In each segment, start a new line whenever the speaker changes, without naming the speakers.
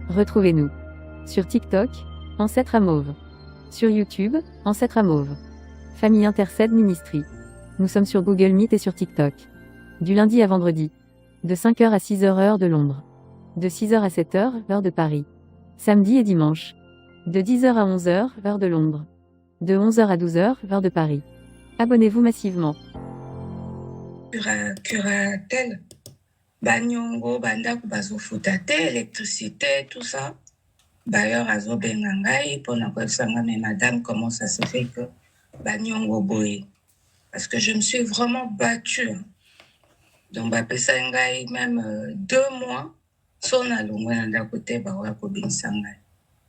Retrouvez-nous sur TikTok, Ancêtre à Mauve. Sur YouTube, Ancêtre à Mauve. Famille Intercède Ministry. Nous sommes sur Google Meet et sur TikTok. Du lundi à vendredi. De 5h à 6h heure de Londres. De 6h à 7h, heure de Paris. Samedi et dimanche. De 10h à 11h, heure de Londres. De 11h à 12h, heure de Paris. Abonnez-vous massivement.
Curatel, Banyongo, Bandaku bazofuta te, électricité, tout ça. D'ailleurs, Azo Bengangai, pour n'a pas mais madame, comment ça se fait que Banyongo boy? Parce que je me suis vraiment battue. Donc, Bapesangai, même 2 mois, son alumé d'un côté, Bawako Binsangai.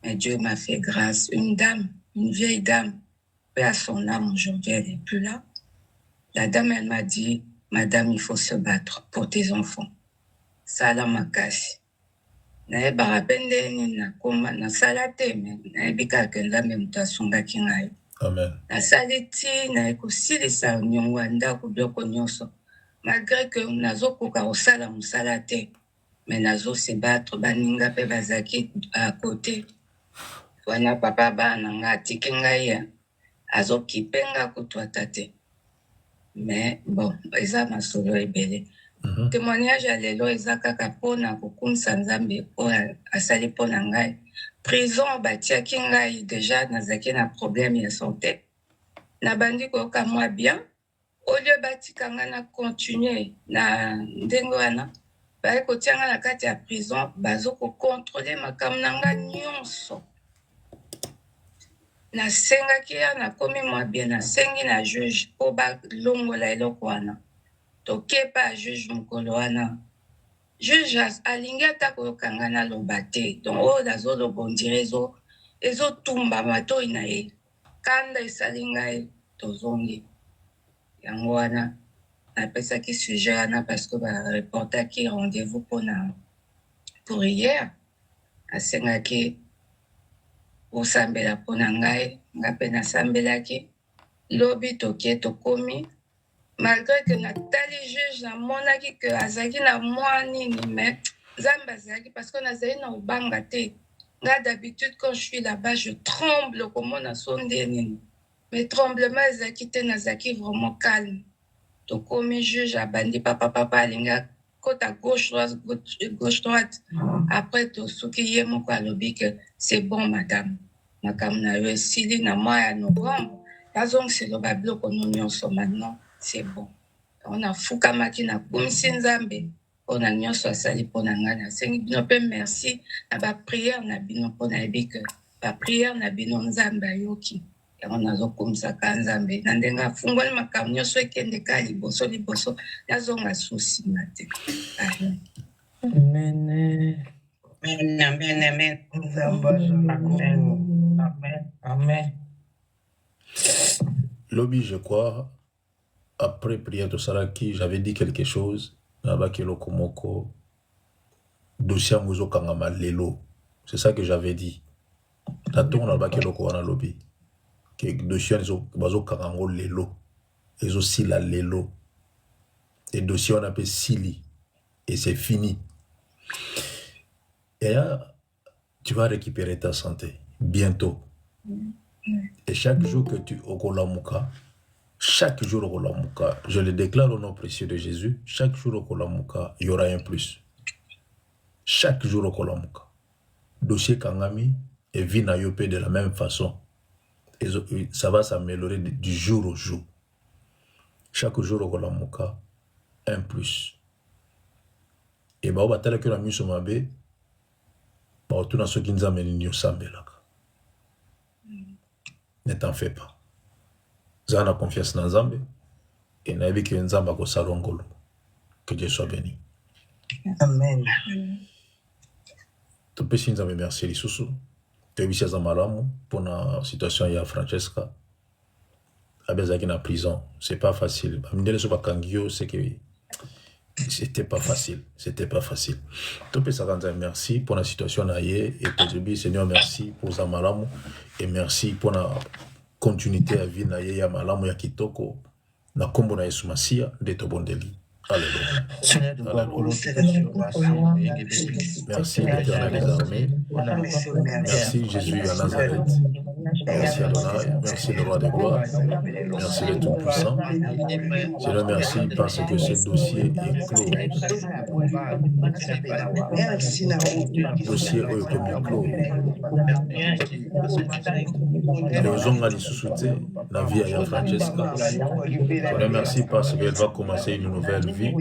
Mais Dieu m'a fait grâce. Une dame, une vieille dame, paix à son âme, aujourd'hui, elle n'est plus là. La dame, elle m'a dit, madame, il faut se battre pour tes enfants. Ça, la makasi. Na barapende ni na koma na salate mais na bika kenza même ta songa kingai.
Amen.
Na saliti na ekosili sa nyongwanda ku biloko nyonso. Malgré que nazo koka osala musalate mais nazo se battre baninga pe bazaki à côté. Wana papa bana ngati kingai azo kipenga kutwa tate. Mais bon, eza masolo ebele. Témoignage à l'élo ezakaka pona kokumisa nzambe oyo asali pona ngai. Prison batiaki ngai déjà nazaki na problème ya santé. Nabandi koyoka mwa bien. Au lieu batika nga na continuer na ndenge wana baye kotia nga na kati ya prison bazokocontrôle makambo na nga nyonso. Nasengaki ya nakomi mwa bien nasengi na juge mpo balongola eloko wana. Toke pa juge mokolo wana. Juge alingi ata koyoka nga naloba te. Donc oyo nazoloba ondire ezotumba matoi na ye. Kanda esali ngai tozongi. Yango wana napesaki sujet wana parce que bareportaki rendez-vous pour hier. Asengaki osambela mpona ngai. Nga mpe nasambelaki. Lobi toke tokomi. Malgré que Nathalie juge na monaki que azaki na moani ni mais Zamba azaki parce que nazali na obanga te. Là d'habitude quand je suis là-bas je tremble comme on a sondé nini. Mais tremblement azaki te nazaki vraiment calme. Donc comme juge abandi papa alinga côte à gauche droite après to suki ye moko alobi que c'est bon madame. Makam na yo sili na mois ya novembre. Lazong c'est le bablo ko nyonso maintenant. C'est bon. On a fukamaki na kumisi nzambe. On a nyonso asali pona ngana. Sengi bino pe merci. Na ba prière na bino pona ebi que ba prière na bino nzambe ayoki. Et on a zo kumisa ka nzambe. Na ndenga fungoli makambo nyonso ekende ka liboso. Nazonga susi mate. Amen.
Amen. Amen.
Lobby, je crois, après prière de Saraki, j'avais dit quelque chose. Komoko, dossier Mouzo Kangama Lelo. C'est ça que j'avais dit. Taton na bakelo ko wana lobby. Que dossier Mouzo Kangango Lelo. Et aussi la Lelo. Et dossier on appelle Sili. Et c'est fini. Et là, tu vas récupérer ta santé. Bientôt. Et chaque jour que tu okolamuka, chaque jour okolamuka, je le déclare au nom précieux de Jésus, chaque jour okolamuka, il y aura un plus. Chaque jour okolamuka. Dossier Kangami et Vina Yopé de la même façon. Et ça va s'améliorer du jour au jour. Chaque jour okolamuka, un plus. Et bah on va tellement que la mise sur ma baie, bah tout dans ce qui nous amène nous sambelaka. Ne t'en fais pas. Zana confiance dans Nzambe et na que Nzamba ko salongolo. Que Dieu soit béni.
Amen.
Tu peux si Nzambe merci les sous. Tu as vu ça malamu pour la situation ya Francesca. Abezaki na prison, c'est pas facile. Amindele so bakangio c'est que c'était pas facile. C'était pas facile. Tu peux ça merci pour la situation na ye et que Dieu Seigneur merci pour Zamalamu et merci pour la continuité à vie na ye ya malamu ya kitoko Na kombo na Yesu Masia nde tobondeli. Alléluia.
Seigneur de gloire,
Alléluia.
glorification.
Merci l'Éternel des armées. Merci Jésus à Nazareth. Merci Adonai. Merci le roi des gloires. Merci le Tout-Puissant. Seigneur, merci parce que ce dossier est clos. Dossier est comme clos. Et aux ongas du sous-souté, la vie à Francesca. Seigneur, merci parce qu'elle va commencer une nouvelle vie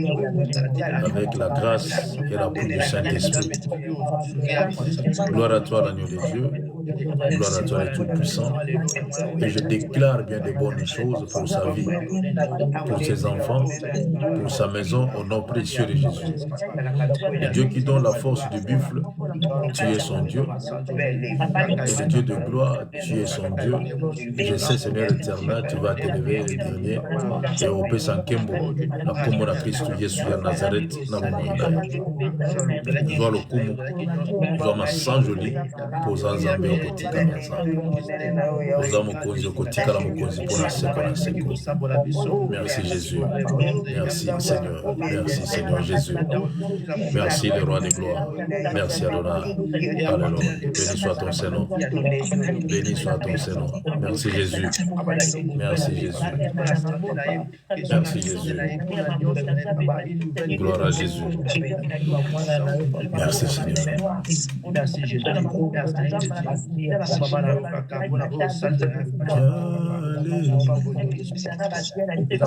avec la grâce et l'appui du Saint-Esprit. Gloire à toi, l'agneau de Dieu. Gloire à toi, le Tout-Puissant. Et je déclare bien de bonnes choses pour sa vie, pour ses enfants, pour sa maison, au nom précieux de Jésus. Le Dieu qui donne la force du buffle, tu es son Dieu. Et le Dieu de gloire, tu es son Dieu. Je sais, Seigneur éternel, tu vas t'élever le dernier. Et au Pesankembo, la Komo na Christ, Yesu ya Nazareth, na Momoïda. Je vois le Komo, je vois ma sang joli, posant Zambé au Kotika Naza. Posant mon Konzi au Kotika la Mokonzi pour la Seko. Merci Jésus. Merci Seigneur. Merci Seigneur Jésus. Merci le roi des gloires. Merci Adonai. Alléluia. Béni soit ton Saint-Nom. Béni soit ton Saint-Nom. Merci Jésus. Merci Jésus. Merci Jésus. Gloire à Jésus. Merci Seigneur.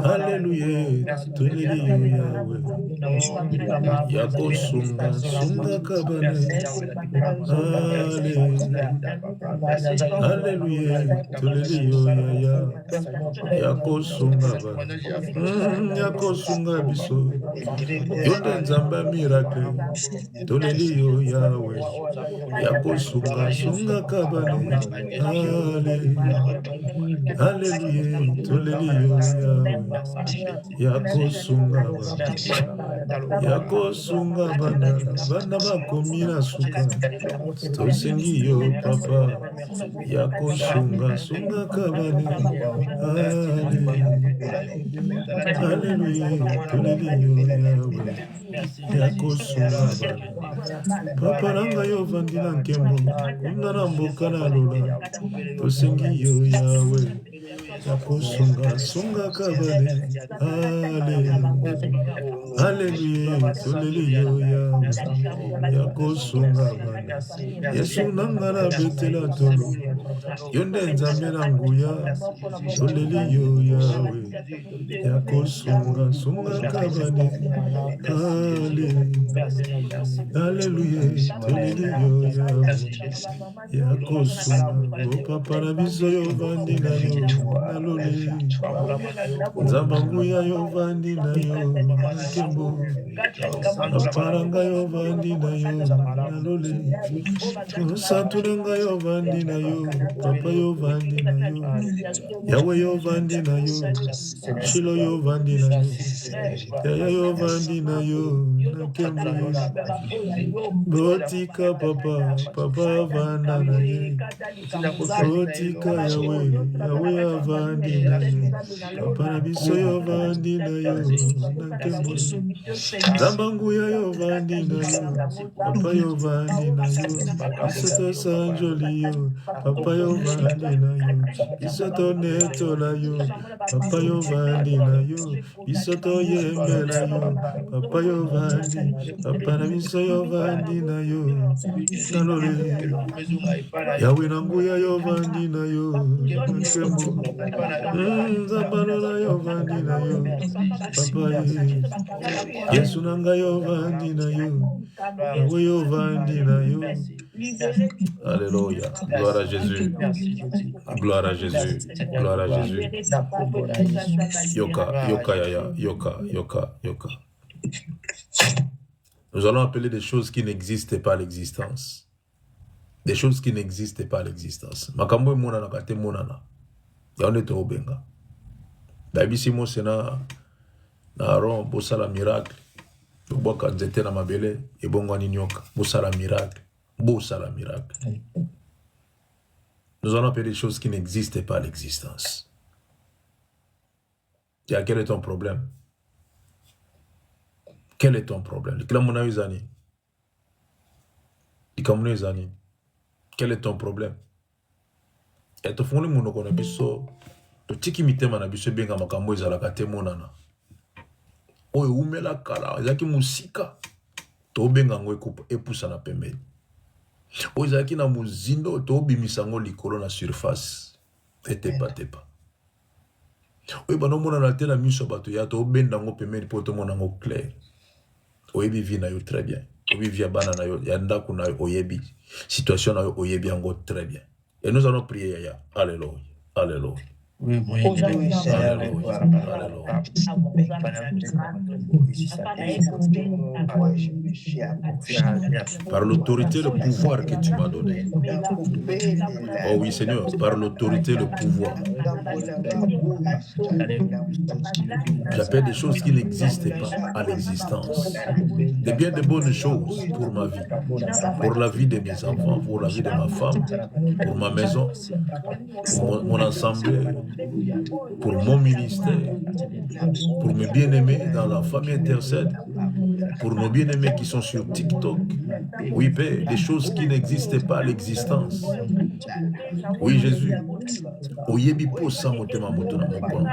Alléluia. Yako sunga kabane. Alléluia. Alléluia. Yako sunga ba. Yako sunga biso. Yonde nzamba miracle. Tolelio Yahweh. Yako sunga kabane. Alléluia. Tolelio Yahweh. Yako sunga ba. Yako sunga bana. Bana bakomina suka. Tosengi yo papa. Yako sunga kabane. Alléluia. Tolelio Yahweh. Yako sunga bana. Papa nanga yo vandila nkembo. Kuna na mboka na lola. Tosengi yo Yahweh. Yako sunga kabane. Alléluia. Tolelio Yahweh. Yako sunga bana. Yesu nanga na betela tolo. Yonde nzambe na nguya. Tolelio Yahweh. Yako sunga kabane. Alléluia. Tolelio Yahweh. Yako sunga. O papa na biso yo vandi na yo. Alole. Nzamba nguya yo vandi na yo. Nkembo. Aparanga yo vandi na yo. Alole. Santulenga yo vandi na yo. Papa yo vandi na yo. Yahweh yo vandi na yo. Shilo yo vandi na yo. Yaya yo vandi na yo. Nkembo. Botika papa. Papa vanda na ye. Botika Yahweh. Yahweh avandi na yo. Papa na biso yo vandi na yo. Nkembo. Zambanguya yo vandi na yo. Papa yo vandi na yo. Isoto sanjoli yo. Papa yo vandi na yo. Isoto netola yo. Papa yo vandi na yo. Isoto yembela yo. Papa yo vandi. Papa na biso yo vandi na yo. Nalole. Yahweh nanguya yo vandi na yo. Nkembo. Zambalola yo vandi na yo. Papa ye. Yesu nanga yo vandi na yo. Yahweh yo vandi na yo. Alléluia. Gloire à Jésus. Gloire à Jésus. Gloire à Jésus. Yoka, yaya. Yoka. Nous allons appeler des choses qui n'existent pas à l'existence. Des choses qui n'existent pas à l'existence. Makambo monana kate monana. Yaone to obenga. Daibisi mo sena na Aaron bosala miracle. Boka nzete na mabele ebongo ni nyoka. Bosala miracle. Nous allons appeler des choses qui n'existent pas à l'existence. Quel est ton problème? Quel est ton problème? Quel est ton problème? Et to fongoli monoko na biso to tiki mitema na biso benga makambo ezalaka te monana. Oyo umela kala ezaki musika to benga ngo epusa na pembeni. Oyo ezalaki na muzindo to bimisa ngo likolo na surface. Tepa. Oyo bano mona na te na miso bato ya to benda ngo pembeni po to mona ngo clair. Oyebi vi na yo très bien. Oyebi vi bana na yo ya ndako na yo oyebi. Situation na yo oyebi yango très bien. Et nous allons prier, Yaya. Alléluia. Alléluia. Par l'autorité, le pouvoir que tu m'as donné. Oh oui, Seigneur, par l'autorité, le pouvoir. J'appelle des choses qui n'existaient pas à l'existence. De bien de bonnes choses pour ma vie, pour la vie de mes enfants, pour la vie de ma femme, pour ma maison, pour mon assemblée, pour mon ministère, pour mes bien-aimés dans la famille intercède, pour nos bien-aimés qui sont sur TikTok. Oui, Père, des choses qui n'existaient pas à l'existence. Oui, Jésus. Oyebi posa motema motona mokolo.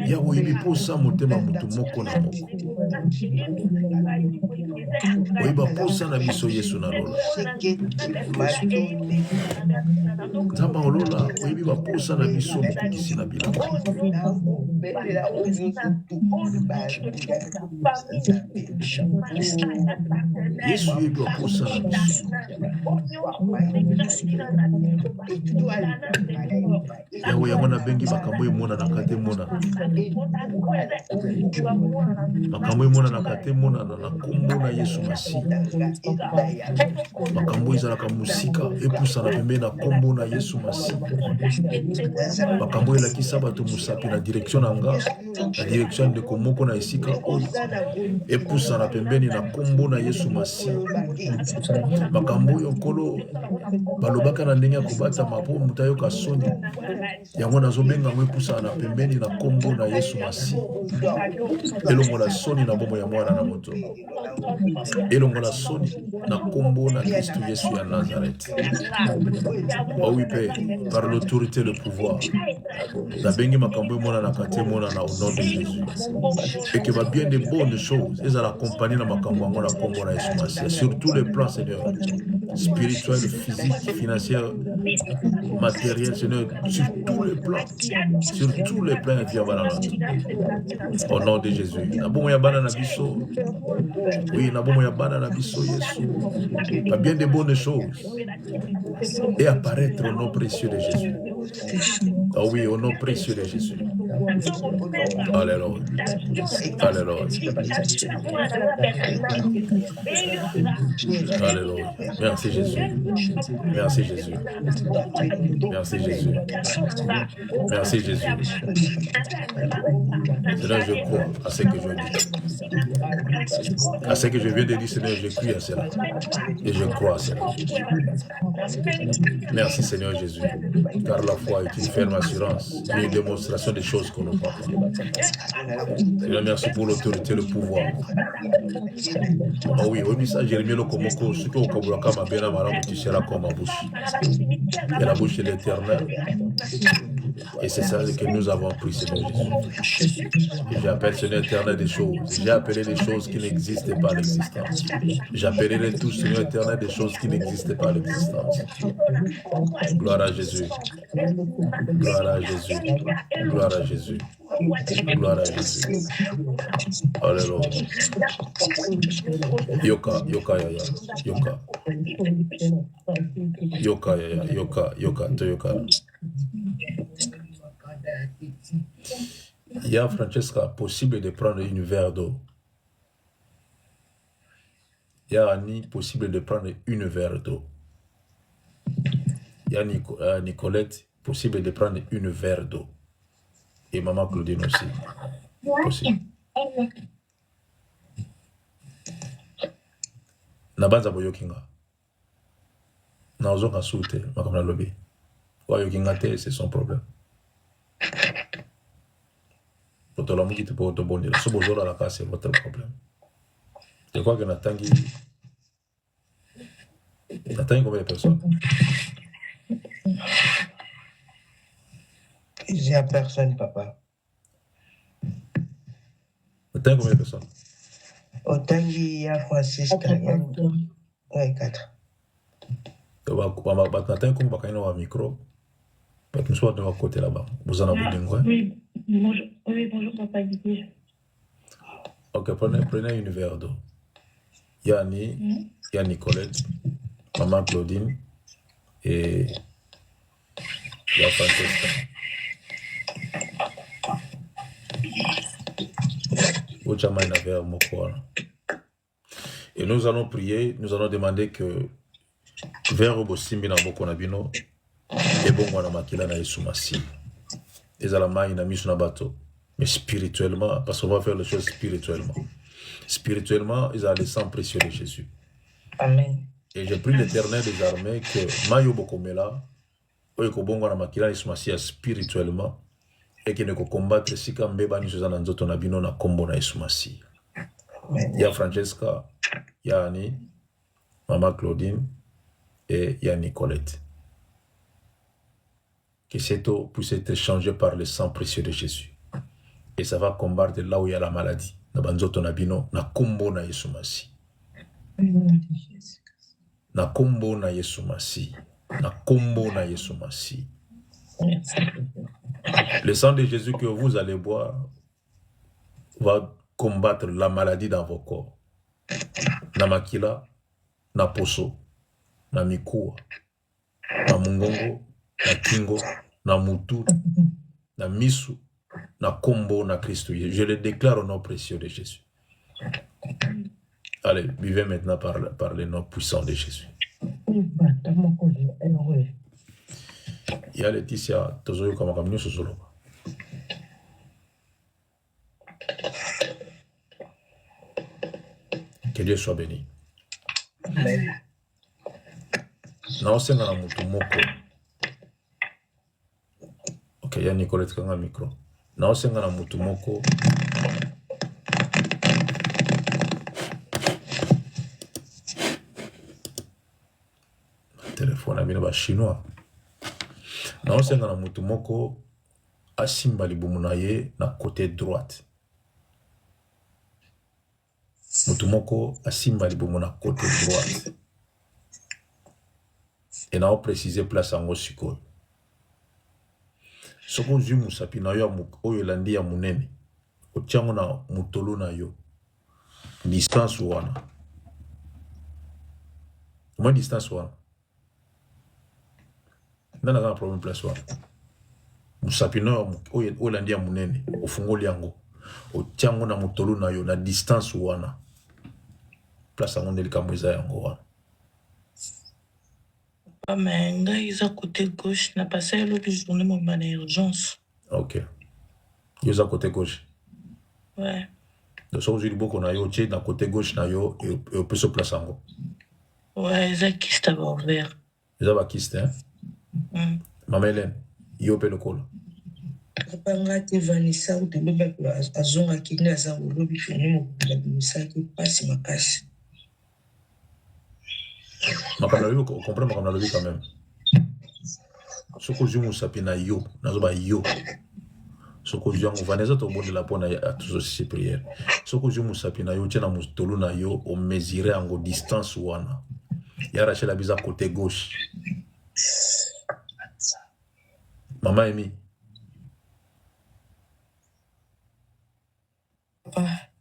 Ya oyebi posa motema motu moko na moko. Oyeba posa na biso Yesu na lola. Zamba olola oyebi ba posa na biso mokisi na bilamba. Yesu oyebi ba posa na biso. Yawe yango na bengi makambo emona na kate mona. Makambo emona na kate mona na kombo na Yesu Masi. Makambo ezalaka musika epusa na pembe na kombo na Yesu Masi. Makambo elakisa bato musapi na direction na nga, na direction de komoko na esika oyo. Epusa na pembeni na kombo na Yesu Masi. Makambo oyo nkolo balobaka na ndenge ya kobata mapo mutayoka soni. Yango nazobenga ngo epusa na pembeni na kombo na Yesu Masi. Elongola soni na bomo ya mwana na moto. Elongola soni na kombo na Kristo Yesu ya Nazareth. Oh oui, Père, par l'autorité, le pouvoir. La bengi makambo mona na kate mona na au nom de Jésus. Et que va bien de bonnes choses. Et ça l'accompagne na makambo na kombo na Yesu Masi. Sur tous les plans, Seigneur. Spirituel, physique, financier, matériel, Seigneur. Sur tous les plans. Sur tous les plans, au nom de Jésus. Nabomo ya bana na biso. Oui, nabomo ya bana na biso Yesu. Pas bien de bonnes choses. Et apparaître au nom précieux de Jésus. Oh oui, au nom précieux de Jésus. Alléluia. Alléluia. Alléluia. Merci Jésus. Merci Jésus. Merci Jésus. Merci Jésus. Seigneur, je crois à ce que je dis. À ce que je viens de dire, Seigneur, je crie à cela. Et je crois à cela. Merci Seigneur Jésus. Car la foi est une ferme assurance, une démonstration des choses qu'on ne voit pas. Seigneur, merci pour l'autorité, le pouvoir. Oh oui, oui, ça, Jérémie, le komoko, ce que tu seras comme ma bouche. Et la bouche de l'Éternel. Et c'est ça que nous avons pris, Seigneur Jésus. Et j'appelle, Seigneur éternel, des choses. J'ai appelé des choses qui n'existaient pas à l'existence. J'appellerai tous, Seigneur éternel, des choses qui n'existaient pas à l'existence. Gloire à Jésus. Gloire à Jésus. Gloire à Jésus. Gloire à Jésus. Alléluia. Yoka, yoka, yaya. Yoka. Yoka, yaya. Yoka, yoka, toyoka. Il y a, Francesca, possible de prendre une verre d'eau. Il y a Annie, possible de prendre une verre d'eau. Il y a Nicolette, possible de prendre une verre d'eau. Et maman Claudine aussi. Possible. Nabanza boyokinga. Naozoka soute, makamna lobby. Boyokinga te, c'est son problème. Pour la qui te peut te bondir. Ce besoin là, c'est votre problème. Je crois que Natangi combien de personnes?
Il n'y a personne, papa.
Natangi combien de personnes?
Autant il y a Francis. Oui, 4.
Natangi comme Bakaino à micro. Nous sommes de votre côté là-bas. Vous en avez besoin?
Oui, bonjour papa Didier.
Ok, prenez une verre d'eau. Il y a Nicolette, maman Claudine et il y a Francesca. Et nous allons prier, nous allons demander que vers Bosimbi na boko na bino et bon wana makila na Yesu Masi. Ezalama ina misu na bato, mais spirituellement, parce qu'on va faire les choses spirituellement. Spirituellement, ils ont le sang précieux de Jésus.
Amen.
Et je prie l'Éternel des armées que Mayo Bokomela, Oyeko Bongo na makila Yesu Masi spirituellement, et qu'il ne peut combattre si quand Mbeba ni Suzana Nzoto na bino na kombo na Yesu Masi. Il y a Francesca, il y a Annie, maman Claudine et il y a Nicolette. Que cette eau puisse être changée par le sang précieux de Jésus. Et ça va combattre là où il y a la maladie. Na banzoto na bino na kombo na Yesu Masi. Na kombo na Yesu Masi. Na kombo na Yesu Masi. Le sang de Jésus que vous allez boire va combattre la maladie dans vos corps. Na makila, na poso, na mikuwa, na mungongo, na kingo, na mutu, na misu, na kombo, na Christ. Je le déclare au nom précieux de Jésus. Allez, vivez maintenant par le nom puissant de Jésus. Il y a Laetitia, Tozoyo Kamakamio Sosolo. Que Dieu soit béni.
Amen.
Non, c'est dans la mutumoko. Ok, il y a Nicolette qui a un micro. Non, c'est dans la mutumoko. Téléphone, il y a chinois. Non, c'est dans la mutumoko. Asimba libumunaye na côté droite. Mutumoko asimba libumu na côté droite. Et n'a pas précisé place en osiko. Soko zu musapi na yo oyo landi ya munene. Ochango na mutolo na yo. Distance wana. Comment distance wana? Nana ka problème place wana. Musapi na oyo landi ya munene. Ofungoli yango. Ochango na mutolo na yo na distance wana. Place en ondelika mweza yango wana.
Mais ils à côté gauche, n'a passé l'autre journée, mon ban urgence.
Ok. Ils à côté gauche.
Ouais.
Donc, ça, aujourd'hui, beaucoup na yo, tu dans côté gauche na yo, et on peut se placer en haut.
Ouais, ils à kyste d'abord vert.
Ils ont kyste, hein? Maman Hélène, yo peut le col.
Papa ngati Vanessa ou de bébé azonga kini aza ulobi fini mo musaki pasi makasi.
Ma on comprend ma comme quand même. Ce que je m'usapi na yo, nazoba yo. Ce que je m'u Vanessa to bon de la pona à tous ces prières. Ce que je m'usapi na yo, tena mustolo na yo, on mesurer en distance wana. Ya Rachel abiza côté gauche. Maman Amy.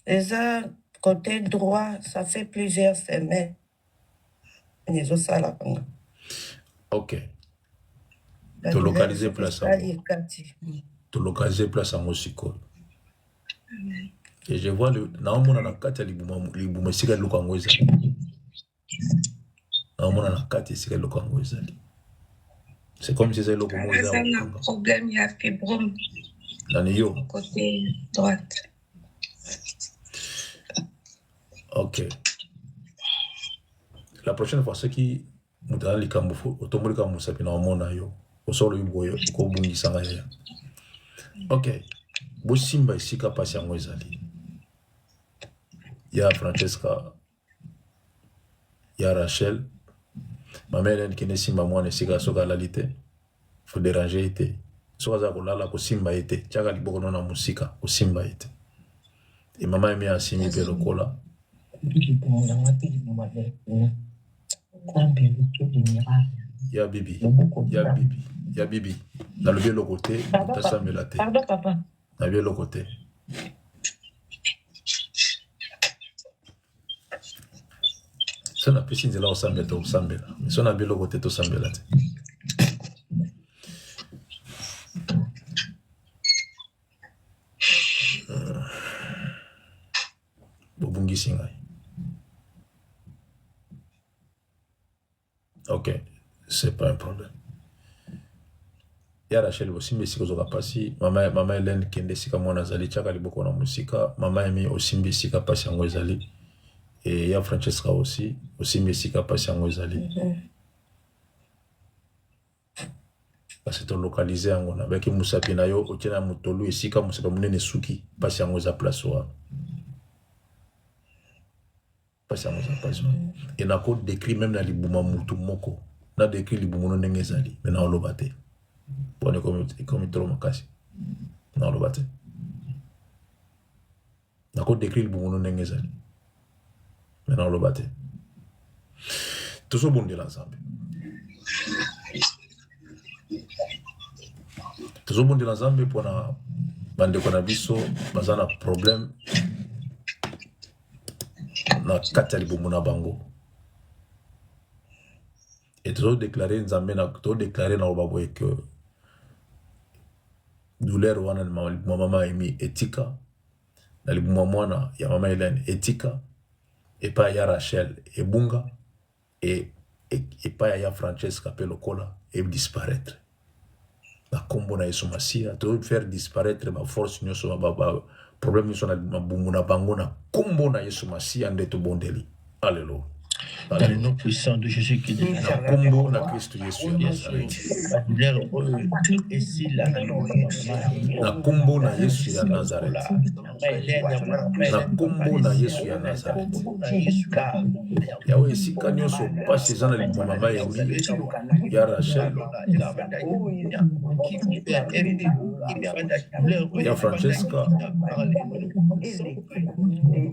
Déjà, côté droit, ça fait plusieurs semaines.
Ok. Tu localiser place en tu localiser place en Mosiko. Et je vois le naomona na kati libuma sika lokangweza. Naomona na kati sika lokangweza. C'est comme si c'est lokangweza.
C'est un problème, il y a fibrome.
Naniyo.
Côté droite.
Ok. La prochaine fois, ce qui nous donne les camboufos, automobile comme Moussa Pina au monde, au sol du boyo, au bout du sang. Ok. Bosimba isika pasi yango ezali. Ya Francesca, ya Rachel, mama Hélène kende simba mwana esika soka alali te. Faut déranger ete. Soka za kolala kosimba ete. Tiaka liboko na musika kosimba ete. Et maman emi asimi pe lokola. Ya bibi. Ya bibi. Ya bibi. Na levé le côté, ta samela te.
Pardon, papa.
Na levé le côté. So na pesi nzela osambela to osambela. Mais so na levé le côté to sambela te. Bobungisi ngai. Ok, c'est pas un problème. Ya Rachel osimbi sika zoka pasi, mama Hélène kende sika mwana zali chaka liboko na musika, mama Emi osimbi sika pasi yango ezali. Et ya Francesca aussi, osimbi sika pasi yango ezali. Parce que to localiser yango na beki musapi na yo okena mutolu esika musapi munene suki pasi yango za place wa. Pasi yango za place wa. Et na ko décrit même na libuma mutu moko. Na décrit libuma no ndenge ezali, mais na oloba te. Pone comme trop makasi. Na oloba te. Na ko décrit libuma no ndenge ezali. Mais na oloba te. Tozo bondela nzambe. Tozo bondela nzambe pona bandeko na biso baza na problème na kati ya libumu na bango. Et tozo déclarer nzambe na to déclarer na obaboye que douleur wana na mama Emi etika na libumu mwana ya mama Hélène etika et pas ya Rachel ebunga et pas ya Francesca pe lokola et disparaître. La combo na Yesu Masia to faire disparaître ma force nyoso ba problème nyoso na bumu na bango na combo na Yesu Masia ndeto bondeli. Alléluia.
Dans le nom puissant de Jésus qui est
Na combo na Kristo Yesu ya Nazareth. Na combo na Yesu ya Nazareth. Na combo na Yesu ya Nazareth. Yawe esika nyonso pasi eza na libumu mama Emi ya Rachel ya Francesca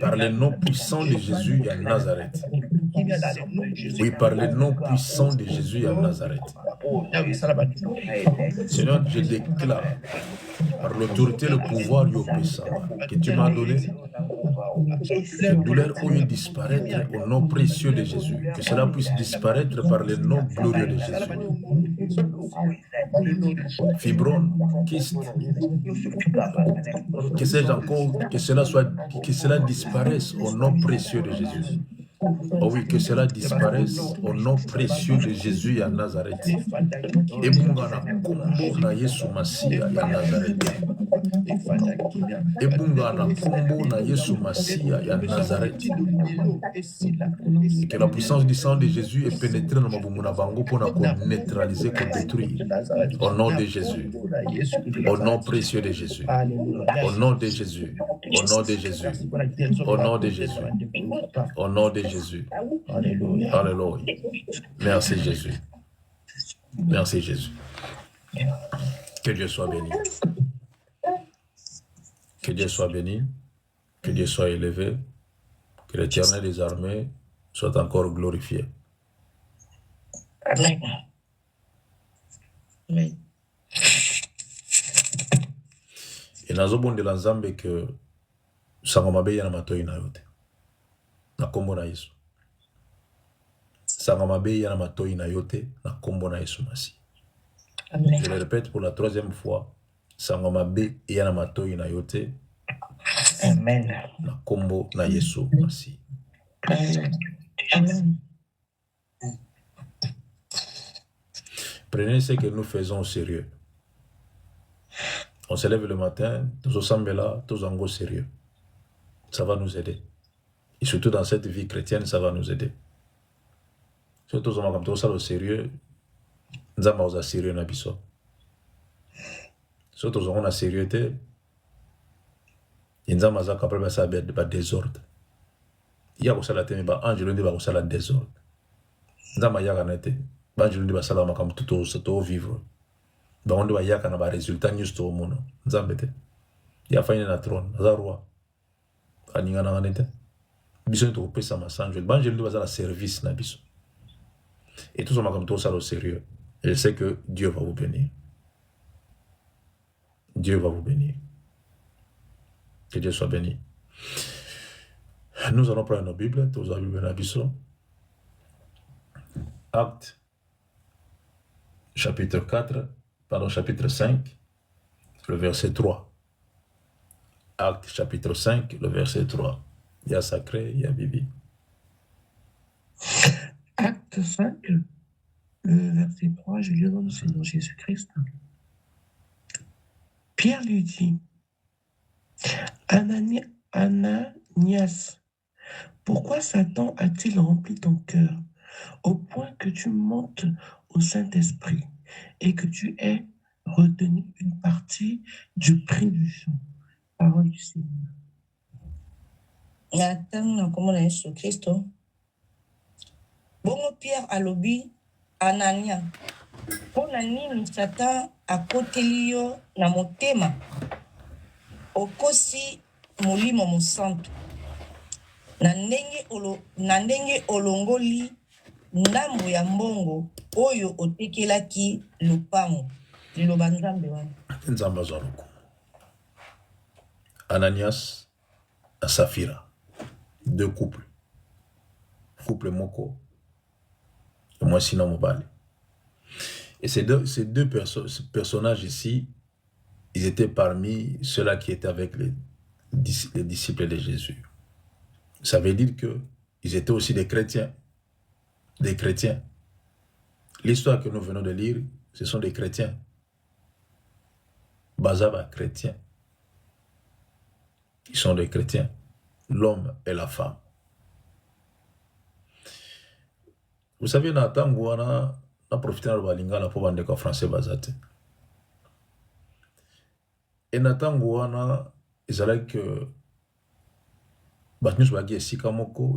par le nom puissant de Jésus ya Nazareth. Oui, par le nom puissant de Jésus à Nazareth. Seigneur, je déclare par l'autorité et le pouvoir que tu m'as donné, que douleur puisse disparaître au nom précieux de Jésus. Que cela puisse disparaître par le nom glorieux de Jésus. Fibrone, kyste, que sais-je encore, que cela disparaisse au nom précieux de Jésus. Oh oui, que cela disparaisse au nom précieux de Jésus à Nazareth. Et bungana kombo na Yesu Masia ya Nazareth. Et bungana kombo na Yesu Masia ya Nazareth. Et que la puissance du sang de Jésus est pénétrée dans ma bumuna bango pour neutraliser, pour détruire. Au nom de Jésus. Au nom précieux de Jésus. Au nom de Jésus. Au nom de Jésus. Au nom de Jésus. Au nom de Jésus. Alléluia. Alléluia. Merci Jésus. Merci Jésus. Que Dieu soit béni. Que Dieu soit béni. Que Dieu soit élevé. Que l'Éternel des armées soit encore glorifié.
Amen. Amen.
Et nazobondela nzambe que sango mabe ya na matoi na yote. Na kombo na Yesu. Sango mabe ya na matoi na yote na kombo na Yesu Masi.
Amen.
Je le répète pour la troisième fois. Sango mabe ya na matoi na yote.
Amen.
Na kombo na Yesu Masi.
Amen.
Prenez ce que nous faisons au sérieux. On se lève le matin, tous ensemble là, tous en gros sérieux. Ça va nous aider. Et surtout dans cette vie chrétienne, ça va nous aider. Surtout comme tout ça au sérieux, nous avons au sérieux na biso. Surtout on a sérieuxité. Inza maza kapre ba sa ba désordre. Il y a aussi la tête ba ange lundi ba aussi la désordre. Inza ma yaka nete. Ba ange lundi ba sala makam tout vivre. Ba on doit yaka na ba résultat news to mono. Inza mbete. Ya fanya na trône, za roi. Aninga na nete. Biso to pesa ma sanjo. Ba ange lundi ba sala service na biso. Et tout ça makam tout ça au sérieux. Et je sais que Dieu va vous bénir. Dieu va vous bénir. Que Dieu soit béni. Nous allons prendre nos Bibles. Tous les Bibles Nabiso. Acte, chapitre 5, le verset 3. Acte, chapitre 5, le verset 3. Il y a sacré, il y a Bibi.
Acte 5, le verset 3, je lis dans le Seigneur Jésus-Christ. Pierre lui dit, Ananias, pourquoi Satan a-t-il rempli ton cœur au point que tu montes au Saint-Esprit et que tu aies retenu une partie du prix du champ? Parole du Seigneur.
Nathan comme na Yesu Kristo. Bongo Pierre alobi Anania. Pona nini Satan akoteli yo na motema? Okosi molimo mosantu. Na ndenge olongoli ndambo ya mbongo oyo otekelaki lopango. Liloba Nzambe wana.
Nzambe azwaluku. Ananias et Saphira. Deux couples. Couple moko. Et moi sinon mobile. Et ces deux personnages ici, ils étaient parmi ceux-là qui étaient avec les disciples de Jésus. Ça veut dire qu'ils étaient aussi des chrétiens. Des chrétiens. L'histoire que nous venons de lire, ce sont des chrétiens. Bazaba chrétiens. Ils sont des chrétiens. L'homme et la femme. Vous savez, Nathan Gouana a profité de la lingala pour vendre des français basate. Et Nathan Gouana, ils allaient que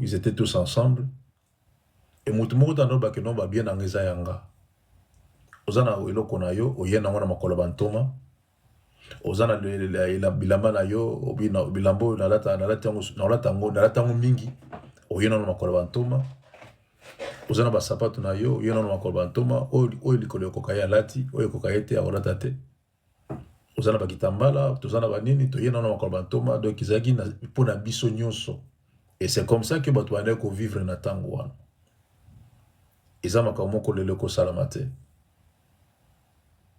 ils étaient tous ensemble. Et Moutoumou dans que non va bien en Ezayanga. Ozana iloko na yo, oyena ngona makolo bantoma. Ozana bilamba na yo, bilambo na latango mingi. Oyena ngona makolo bantoma. Ozana ba sapato na yo, oyena ngona makolo bantoma. Oyo likolo kokaya lati, oyo kokayete ya olata te. Ozana ba kitambala, tozana ba nini, toyena ngona makolo bantoma. Donc izaki na pona biso nyonso. Et c'est comme ça que batouane ko vivre na tango wana.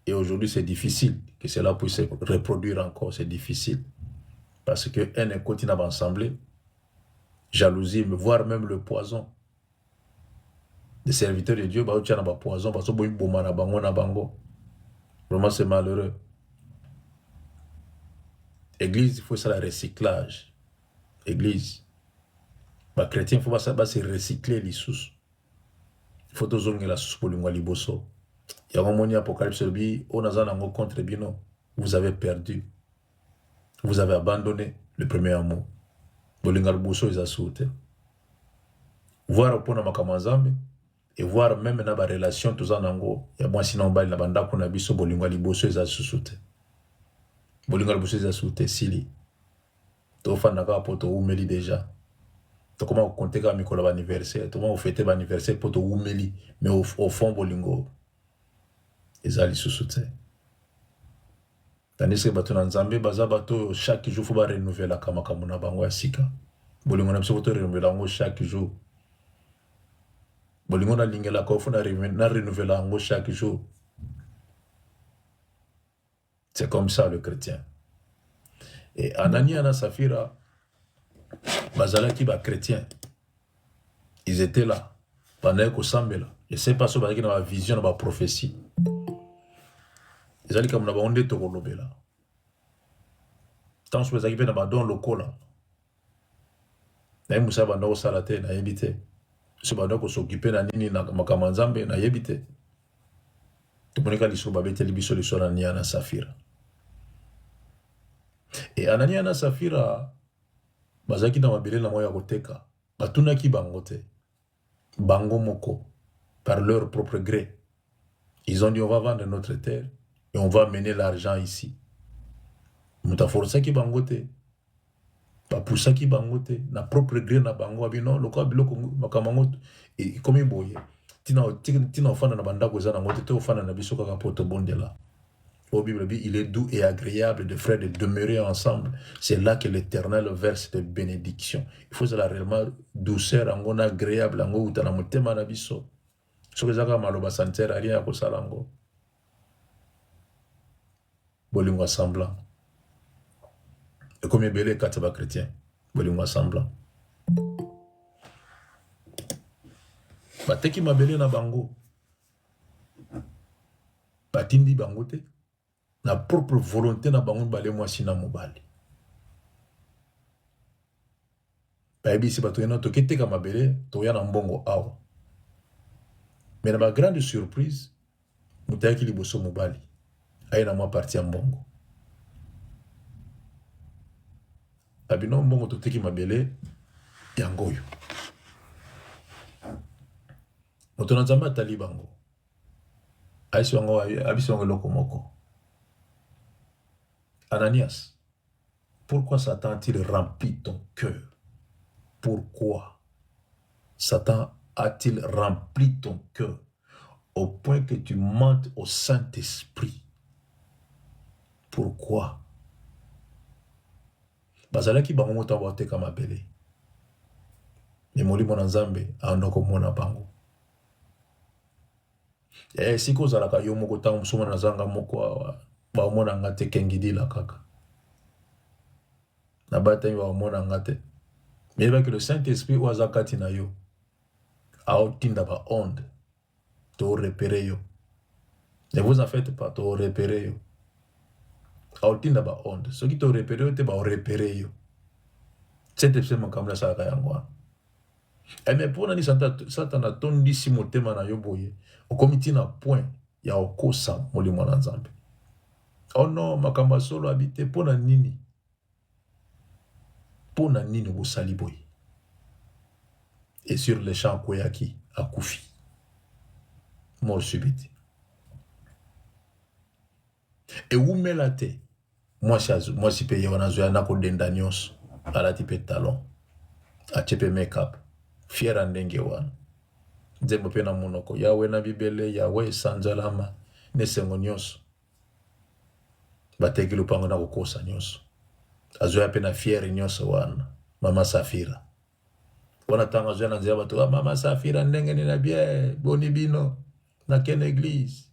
Et aujourd'hui, c'est difficile que cela puisse se reproduire encore. C'est difficile. Parce qu'un continue à ensemble, jalousie, voire même le poison. Des serviteurs de Dieu, bah, un poison, parce que vraiment, c'est malheureux. Église, il faut ça, le recyclage. Église. Les chrétiens, il faut ça, se recycler les sous. Il faut que la sous pour le liboso. Il y a un moment apocalypse on a contre bino. Vous avez perdu. Vous avez abandonné le premier amour. Bolingal boso is assoute. Voir au point makamazambe et voir même na ba relation tous en ango. Il y a moi sinon bali na banda kuna biso bolingal boso is assoute. Bolingal boso is assoute sili. To fa na ka poto umeli déjà. Comment vous comptez quand Mikola l'anniversaire, comment vous fêtez l'anniversaire pour te oumeli, mais au fond, bolingo, ils allaient sous soutien. Tandis que bateau Nzambe, bateau chaque jour, il faut renouveler la kamakamuna bango ya sika. Bolingo na biso renouveler lango chaque jour. Bolingo na lingela ko faut na renouveler lango chaque jour. C'est comme ça le chrétien. Et Anania et Saphira, bazalaki ba chrétien, ils étaient là pendant que Sambela, je sais pas si bazalaki na ba vision na ba prophétie, ils allaient comme na ba onde to kolobela tant que bazalaki na ba don lokola na musa ba ndo sala te na yebite so ba ndo ko s'occuper na nini na makama Nzambe na yebite to monika liso ba beteli biso liso na nia na Saphira. Et Anania na Safira, bazaki na mabele na moya koteka, batunaki bango te. Bango moko, par leur propre gré. Ils ont dit on va vendre notre terre et on va amener l'argent ici. Mutaforosaki bango te. Bapusaki bango te. Na propre gré na bango abino lokwa biloko makamango et comme boye. Tina ofana na bandako za na ngote te ofana na biso kaka poto bondela. Au Bible dit, il est doux et agréable de frères de demeurer ensemble. C'est là que l'Éternel verse des bénédictions. Il faut cela réellement douceur, angona agréable, ango utana motema na biso. Soki zaka maloba santere rien ya kosala ngo. Bolingo semblant. Et comme ebele kataba chrétien, bolingo semblant. Bateki mabele na bango. Batindi bango te. Na propre volonté na bango bale mwasi na mobali. Bayebi si bato yana toke teka mabele toya na mbongo awa. Mais na ba grande surprise mutayaki liboso mobali. Aye na mwa parti ya mbongo. Abino mbongo toteki mabele yangoyo. Moto na nzambe atali bango. Aisi wango abisi wango loko moko. Ananias, pourquoi Satan a-t-il rempli ton cœur? Pourquoi Satan a-t-il rempli ton cœur au point que tu mentes au Saint-Esprit? Pourquoi? Bazalaki bango mota bote kama bele. Mais molimo na Nzambe andoko mona bango. Siko zalaka yo moko tango musuma na zanga moko awa. Ba omona ngate kengidi la kaka. Na bataille ba omona ngate. Mais avec le Saint-Esprit ou azakati na yo. A otinda ba onde. To repérer yo. Ne vous en faites pas, to repérer yo. A otinda ba onde. Ce qui to repérer yo te ba repérer yo. Saint-Esprit makamla salaka yango. Mais pour nani Satan a tondi si motema na yo boye. O komiti na point ya okosa molimo na Nzambe. Oh non, makamba solo habité pona nini. Pona nini bo saliboy. Et sur les champs koyaki a koufi. Mort subite. Et où me la te? Moi si paye wana zoya na ko denda nyos. Ala tipe talon. A chepe make-up. Fiera ndenge wana. Nzembo pe na monoko. Yawe na bibele, Yawe sanjalama. Nesengo nyos. Bateki lupango na kukosa nyonso. Azoya pe na fiere nyonso wana. Mama Safira. Wana tanga azoya na nzela bato. Mama Safira ndenge ni na bie. Boni bino. Na ken église.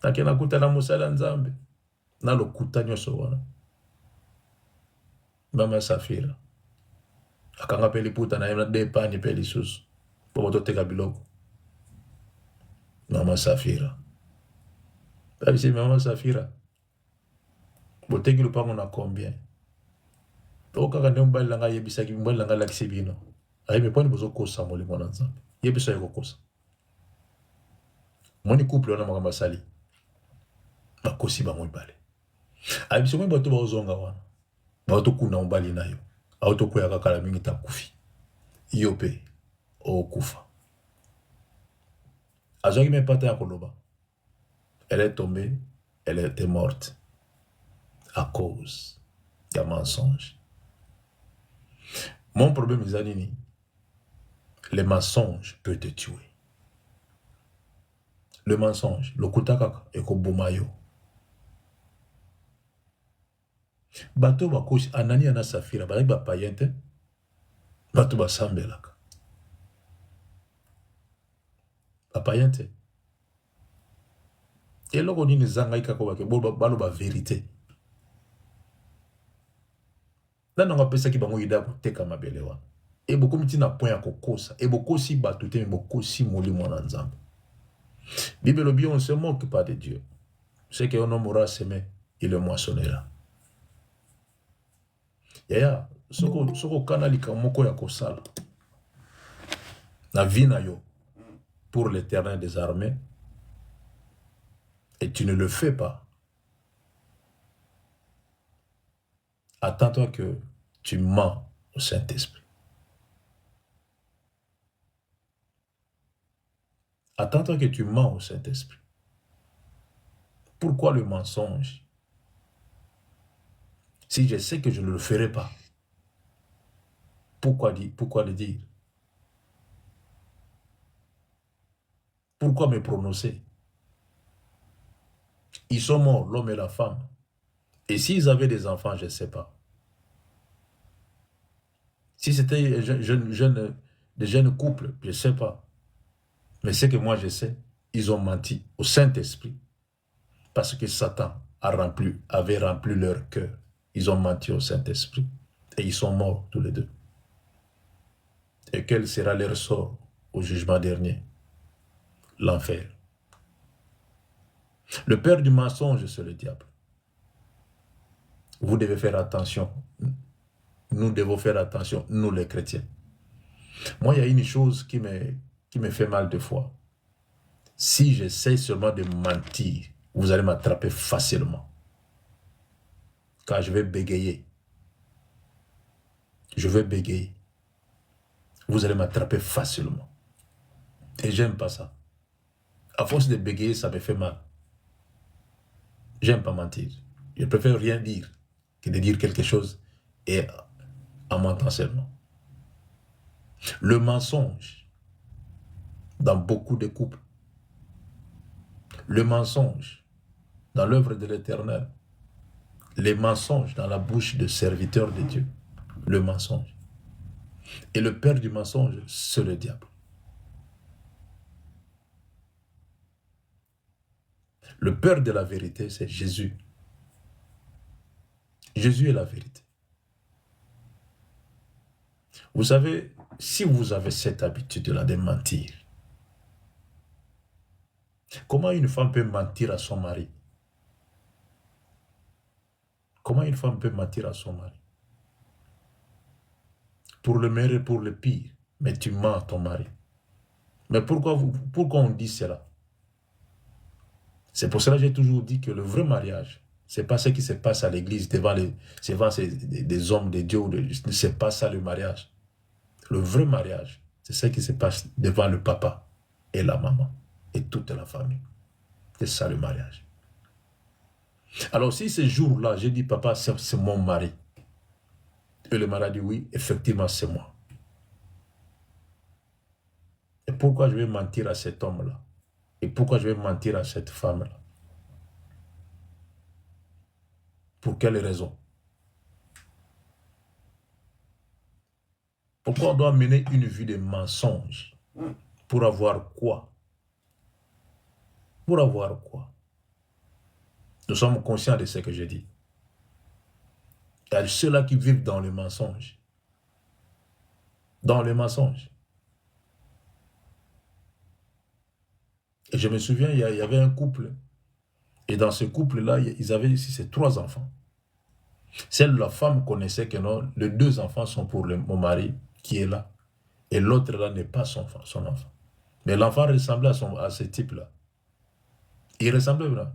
Na ken akuta na musala Nzambe. Na lokuta nyonso wana. Mama Safira. Akanga pe liputa na yemna depani pe lisusu. Po boto teka biloko. Mama Safira. C'est Maman Safira. Boteki lupango na combien? Oka ka ndemba langa yebisa ki mbala langa lakisi bino. Ayi me poni bozo kosa molimo na Nzambe. Yebisa yeko kosa. Moni couple wana makamba sali. Bakosi ba mwibale. Ayi biso mwe bato bazonga wana. Bato kuna mbali nayo. Auto koya kakala mingi ta kufi. Yope o kufa. Azoki me pata ya koloba. Elle est tombée, elle était morte à cause d'un mensonge. Mon problème, Zanini, le mensonge peut te tuer. Le mensonge, le kutakaka, et kobomayo. Bato bakoshi, anani ana Safira, barik ba payente, bato ba sambelaka. Ba payente. Et là, on dit que zanga ikako balo ba vérité. Là, on appelle ça qui bango ida pour teka mabele wa. Et beaucoup mitina point ya kokosa. Et beaucoup si batute, mais beaucoup si moli mona Nzambe. Bible le on se moque pas de Dieu. C'est qu'un homme aura semé, il le moissonnera. Yaya, soko kanalika moko ya kosala. Na vie na yo pour l'Éternel des armées. Et tu ne le fais pas. Attends-toi que tu mens au Saint-Esprit. Attends-toi que tu mens au Saint-Esprit. Pourquoi le mensonge? Si je sais que je ne le ferai pas, pourquoi le dire? Pourquoi me prononcer? Ils sont morts, l'homme et la femme. Et s'ils avaient des enfants, je ne sais pas. Si c'était des jeunes couples, je ne sais pas. Mais ce que moi je sais, ils ont menti au Saint-Esprit. Parce que Satan avait rempli leur cœur. Ils ont menti au Saint-Esprit. Et ils sont morts tous les deux. Et quel sera leur sort au jugement dernier? L'enfer. Le père du mensonge, c'est le diable. Vous devez faire attention. Nous devons faire attention, nous les chrétiens. Moi, il y a une chose qui me fait mal de fois. Si j'essaie seulement de mentir, vous allez m'attraper facilement. Car je vais bégayer. Je vais bégayer. Vous allez m'attraper facilement. Et j'aime pas ça. À force de bégayer, ça me fait mal. J'aime pas mentir. Je préfère rien dire que de dire quelque chose et en mentant seulement. Le mensonge dans beaucoup de couples. Le mensonge dans l'œuvre de l'Éternel. Les mensonges dans la bouche de serviteurs de Dieu. Le mensonge. Et le père du mensonge, c'est le diable. Le père de la vérité, c'est Jésus. Jésus est la vérité. Vous savez, si vous avez cette habitude-là de mentir, comment une femme peut mentir à son mari? Comment une femme peut mentir à son mari? Pour le meilleur et pour le pire, mais tu mens à ton mari. Mais pourquoi on dit cela? C'est pour cela que j'ai toujours dit que le vrai mariage, ce n'est pas ce qui se passe à l'église devant des hommes de Dieu. Ce n'est pas ça le mariage. Le vrai mariage, c'est ce qui se passe devant le papa et la maman et toute la famille. C'est ça le mariage. Alors si ce jour-là, j'ai dit papa, c'est mon mari. Et le mari a dit oui, effectivement c'est moi. Et pourquoi je vais mentir à cet homme-là? Et pourquoi je vais mentir à cette femme-là? Pour quelle raison? Pourquoi on doit mener une vie de mensonge? Pour avoir quoi? Pour avoir quoi? Nous sommes conscients de ce que je dis. Il y a ceux-là qui vivent dans le mensonge. Dans le mensonge. Et je me souviens, il y avait un couple. Et dans ce couple-là, ils avaient ici ces 3 enfants. Celle de la femme connaissait que non, les 2 enfants sont pour mon mari qui est là. Et l'autre là n'est pas son enfant. Mais l'enfant ressemblait à ce type-là. Il ressemblait vraiment.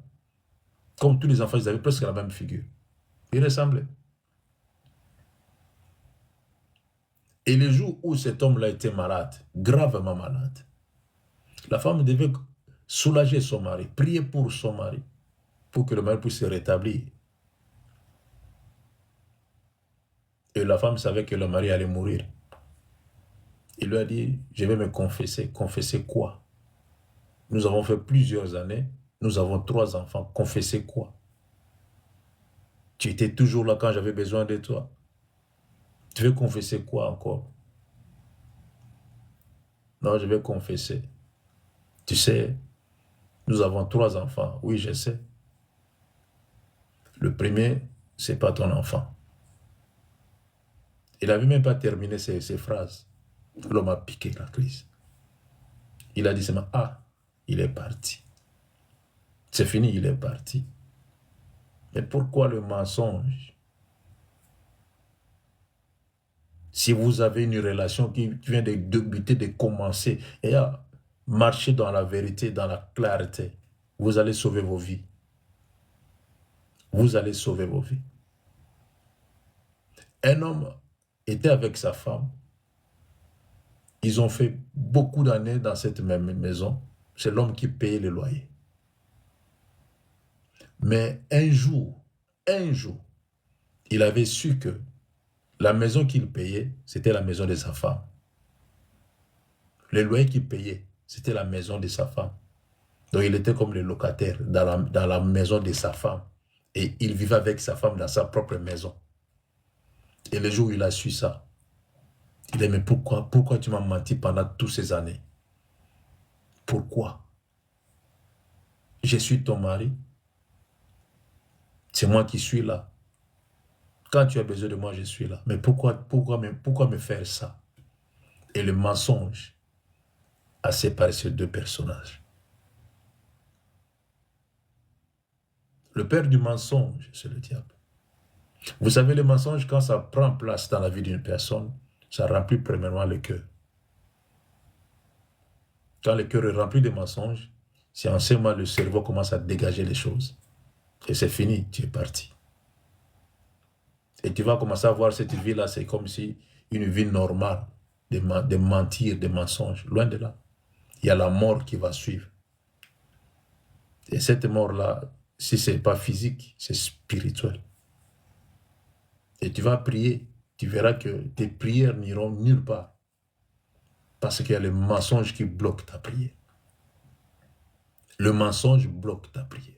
Comme tous les enfants, ils avaient presque la même figure. Il ressemblait. Et le jour où cet homme-là était malade, gravement malade, la femme devait soulager son mari, prier pour son mari, pour que le mari puisse se rétablir. Et la femme savait que le mari allait mourir. Il lui a dit, je vais me confesser. Confesser quoi? Nous avons fait plusieurs années, nous avons 3 enfants. Confesser quoi? Tu étais toujours là quand j'avais besoin de toi. Tu veux confesser quoi encore? Non, je vais confesser. Tu sais, nous avons 3 enfants. Oui, je sais. Le premier, ce n'est pas ton enfant. Il n'avait même pas terminé ses phrases. L'homme a piqué la crise. Il a dit seulement, ah, il est parti. C'est fini, il est parti. Mais pourquoi le mensonge? Si vous avez une relation qui vient de débuter, de commencer, et à marcher dans la vérité, dans la clarté, vous allez sauver vos vies. Vous allez sauver vos vies. Un homme était avec sa femme. Ils ont fait beaucoup d'années dans cette même maison. C'est l'homme qui payait le loyer. Mais un jour, il avait su que la maison qu'il payait, c'était la maison de sa femme. Le loyer qu'il payait, c'était la maison de sa femme. Donc il était comme le locataire dans la maison de sa femme. Et il vivait avec sa femme dans sa propre maison. Et le jour où il a su ça, il a dit, mais pourquoi tu m'as menti pendant toutes ces années? Pourquoi? Je suis ton mari. C'est moi qui suis là. Quand tu as besoin de moi, je suis là. Mais pourquoi me faire ça? Et le mensonge a séparé ces deux personnages. Le père du mensonge, c'est le diable. Vous savez, le mensonge, quand ça prend place dans la vie d'une personne, ça remplit premièrement le cœur. Quand le cœur est rempli de mensonges, c'est en ce moment le cerveau commence à dégager les choses. Et c'est fini, tu es parti. Et tu vas commencer à voir cette vie-là, c'est comme si une vie normale, de mentir, de mensonges. Loin de là. Il y a la mort qui va suivre. Et cette mort-là, si ce n'est pas physique, c'est spirituel. Et tu vas prier, tu verras que tes prières n'iront nulle part. Parce qu'il y a le mensonge qui bloque ta prière. Le mensonge bloque ta prière.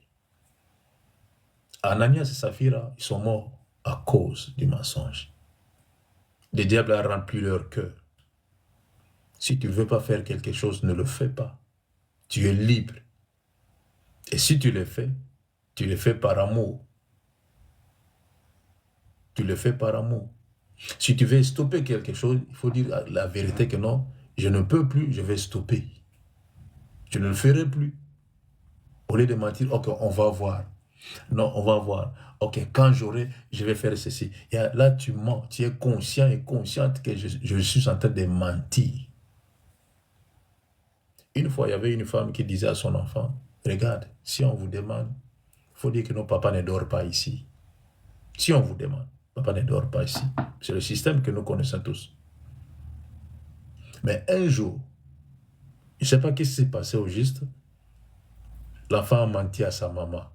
Ananias et Saphira, ils sont morts à cause du mensonge. Le diable a rempli leur cœur. Si tu ne veux pas faire quelque chose, ne le fais pas. Tu es libre. Et si tu le fais par amour. Tu le fais par amour. Si tu veux stopper quelque chose, il faut dire la vérité que non, je ne peux plus, je vais stopper. Je ne le ferai plus. Au lieu de mentir, ok, on va voir. Non, on va voir. Ok, quand j'aurai, je vais faire ceci. Et là, tu mens. Tu es conscient et consciente que je suis en train de mentir. Une fois, il y avait une femme qui disait à son enfant, regarde, si on vous demande, il faut dire que nos papas ne dorment pas ici. Si on vous demande, papa ne dort pas ici. C'est le système que nous connaissons tous. Mais un jour, je ne sais pas ce qui s'est passé au juste, l'enfant a menti à sa maman.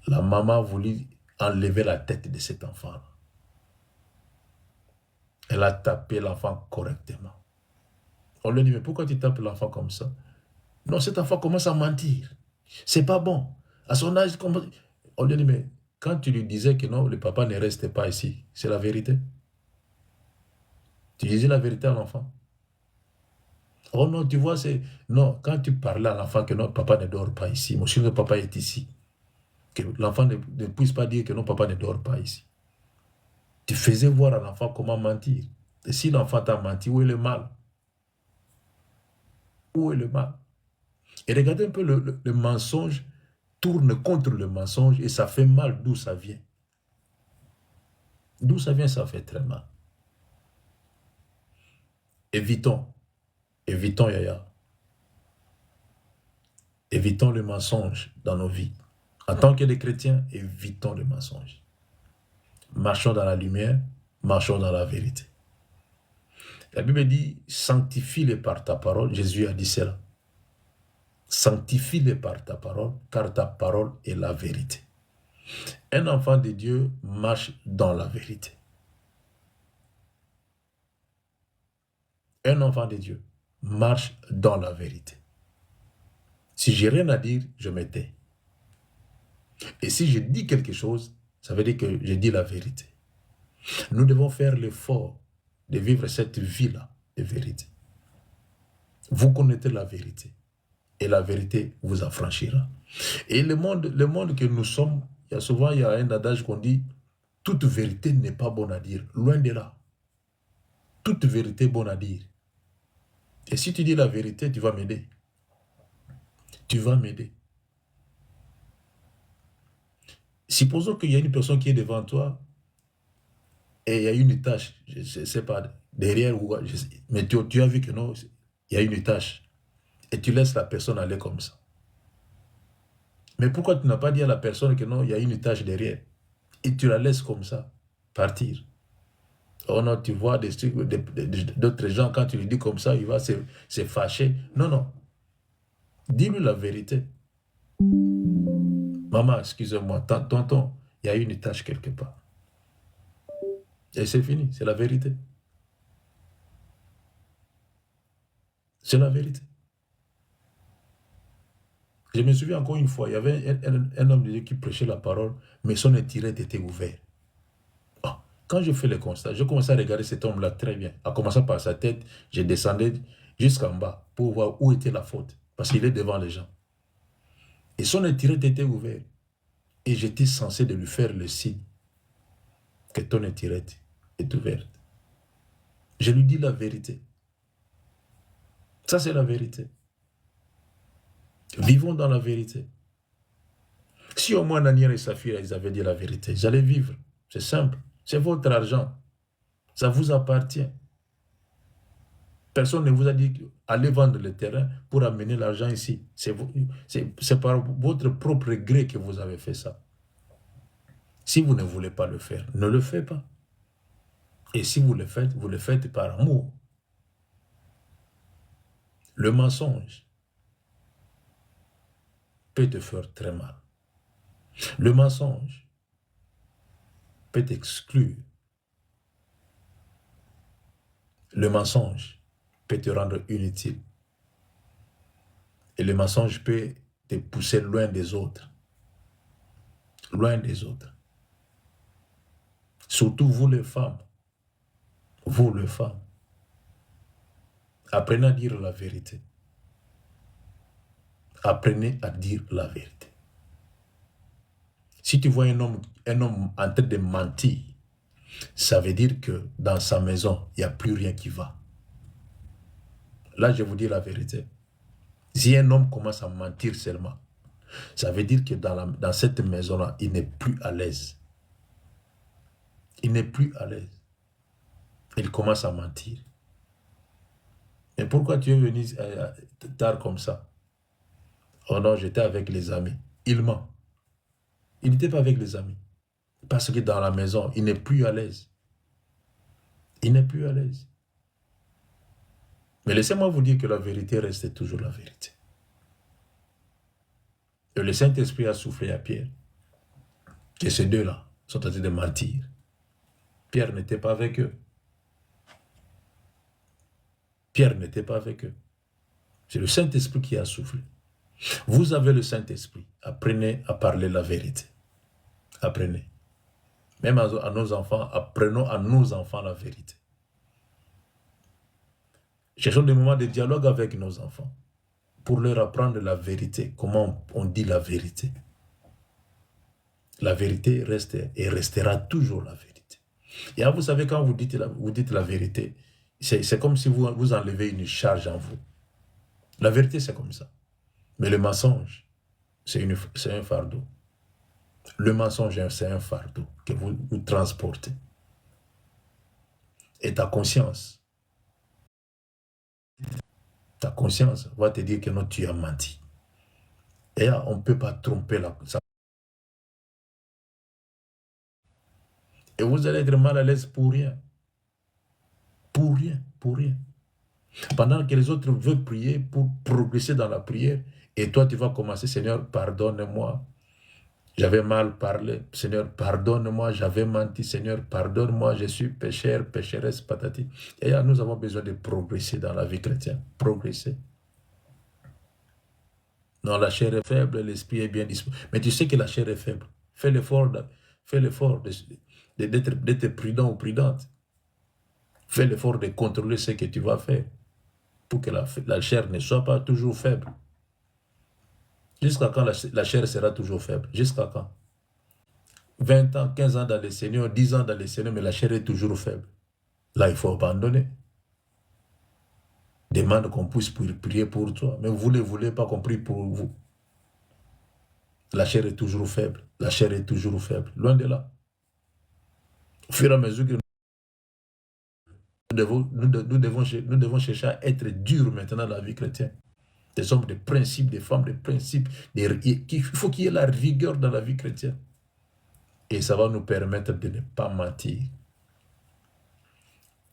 La maman a voulu enlever la tête de cet enfant. Elle a tapé l'enfant correctement. On lui dit, mais pourquoi tu tapes l'enfant comme ça? Non, cet enfant commence à mentir. C'est pas bon. À son âge, on lui dit, mais quand tu lui disais que non, le papa ne restait pas ici, c'est la vérité. Tu disais la vérité à l'enfant. Oh non, tu vois, c'est... Non, quand tu parlais à l'enfant que non, papa ne dort pas ici, monsieur, le papa est ici. Que l'enfant ne puisse pas dire que non, papa ne dort pas ici. Tu faisais voir à l'enfant comment mentir. Et si l'enfant t'a menti, où est le mal? Où est le mal? Et regardez un peu le mensonge tourne contre le mensonge et ça fait mal d'où ça vient. D'où ça vient, ça fait très mal. Évitons, Yaya. Évitons le mensonge dans nos vies. En tant que des chrétiens, évitons le mensonge. Marchons dans la lumière, marchons dans la vérité. La Bible dit, sanctifie-les par ta parole. Jésus a dit cela. Sanctifie-les par ta parole, car ta parole est la vérité. Un enfant de Dieu marche dans la vérité. Un enfant de Dieu marche dans la vérité. Si j'ai rien à dire, je me tais. Et si je dis quelque chose, ça veut dire que je dis la vérité. Nous devons faire l'effort de vivre cette vie-là de vérité. Vous connaissez la vérité. Et la vérité vous affranchira. Et le monde que nous sommes, il y a un adage qu'on dit, toute vérité n'est pas bonne à dire. Loin de là. Toute vérité est bonne à dire. Et si tu dis la vérité, tu vas m'aider. Tu vas m'aider. Supposons qu'il y a une personne qui est devant toi et il y a une tâche, je ne sais pas, derrière, mais tu as vu que non, il y a une tâche. Et tu laisses la personne aller comme ça. Mais pourquoi tu n'as pas dit à la personne que non, il y a une tâche derrière? Et tu la laisses comme ça. Partir. Oh non, tu vois des trucs, d'autres gens, quand tu lui dis comme ça, il va se fâcher. Non, non. Dis-lui la vérité. Maman, excusez-moi, tonton, il y a une tâche quelque part. Et c'est fini, c'est la vérité. C'est la vérité. Je me souviens encore une fois, il y avait un homme de Dieu qui prêchait la parole, mais son étirette était ouverte. Oh, quand je fais le constat, je commençais à regarder cet homme-là très bien. En commençant par sa tête, je descendais jusqu'en bas pour voir où était la faute. Parce qu'il est devant les gens. Et son étirette était ouverte. Et j'étais censé de lui faire le signe que ton étirette est ouverte. Je lui dis la vérité. Ça, c'est la vérité. Vivons dans la vérité. Si au moins Daniel et Saphira, ils avaient dit la vérité, ils allaient vivre. C'est simple. C'est votre argent. Ça vous appartient. Personne ne vous a dit allez vendre le terrain pour amener l'argent ici. C'est par votre propre gré que vous avez fait ça. Si vous ne voulez pas le faire, ne le faites pas. Et si vous le faites par amour. Le mensonge peut te faire très mal. Le mensonge peut t'exclure. Le mensonge peut te rendre inutile. Et le mensonge peut te pousser loin des autres. Loin des autres. Surtout vous les femmes. Vous les femmes. Apprenez à dire la vérité. Apprenez à dire la vérité. Si tu vois un homme en train de mentir, ça veut dire que dans sa maison, il n'y a plus rien qui va. Là, je vous dis la vérité. Si un homme commence à mentir seulement, ça veut dire que dans cette maison-là, il n'est plus à l'aise. Il n'est plus à l'aise. Il commence à mentir. Mais pourquoi tu es venu tard comme ça? Oh non, j'étais avec les amis. Il ment. Il n'était pas avec les amis. Parce que dans la maison, il n'est plus à l'aise. Il n'est plus à l'aise. Mais laissez-moi vous dire que la vérité reste toujours la vérité. Et le Saint-Esprit a soufflé à Pierre que ces deux-là sont en train de mentir. Pierre n'était pas avec eux. Pierre n'était pas avec eux. C'est le Saint-Esprit qui a soufflé. Vous avez le Saint-Esprit. Apprenez à parler la vérité. Apprenez. Même à nos enfants, apprenons à nos enfants la vérité. Cherchons des moments de dialogue avec nos enfants pour leur apprendre la vérité, comment on dit la vérité. La vérité reste et restera toujours la vérité. Et là, vous savez, quand vous dites la vérité, c'est comme si vous enlevez une charge en vous. La vérité, c'est comme ça. Mais le mensonge, c'est un fardeau. Le mensonge, c'est un fardeau que vous transportez. Et ta conscience va te dire que non, tu as menti. Et là, on ne peut pas tromper ça. Et vous allez être mal à l'aise pour rien. Pour rien, pour rien. Pendant que les autres veulent prier pour progresser dans la prière, et toi, tu vas commencer, Seigneur, pardonne-moi. J'avais mal parlé. Seigneur, pardonne-moi, j'avais menti. Seigneur, pardonne-moi, je suis pécheur, pécheresse, patati. Et là, nous avons besoin de progresser dans la vie chrétienne. Progresser. Non, la chair est faible, l'esprit est bien disposé. Mais tu sais que la chair est faible. Fais l'effort d'être prudent ou prudente. Fais l'effort de contrôler ce que tu vas faire pour que la chair ne soit pas toujours faible. Jusqu'à quand la chair sera toujours faible? Jusqu'à quand? 20 ans, 15 ans dans le Seigneur, 10 ans dans le Seigneur, mais la chair est toujours faible. Là, il faut abandonner. Demande qu'on puisse prier pour toi. Mais vous ne voulez pas qu'on prie pour vous. La chair est toujours faible. La chair est toujours faible. Loin de là. Au fur et à mesure que nous devons chercher à être durs maintenant dans la vie chrétienne. Des hommes de principe, des femmes de principe. Il faut qu'il y ait la rigueur dans la vie chrétienne. Et ça va nous permettre de ne pas mentir.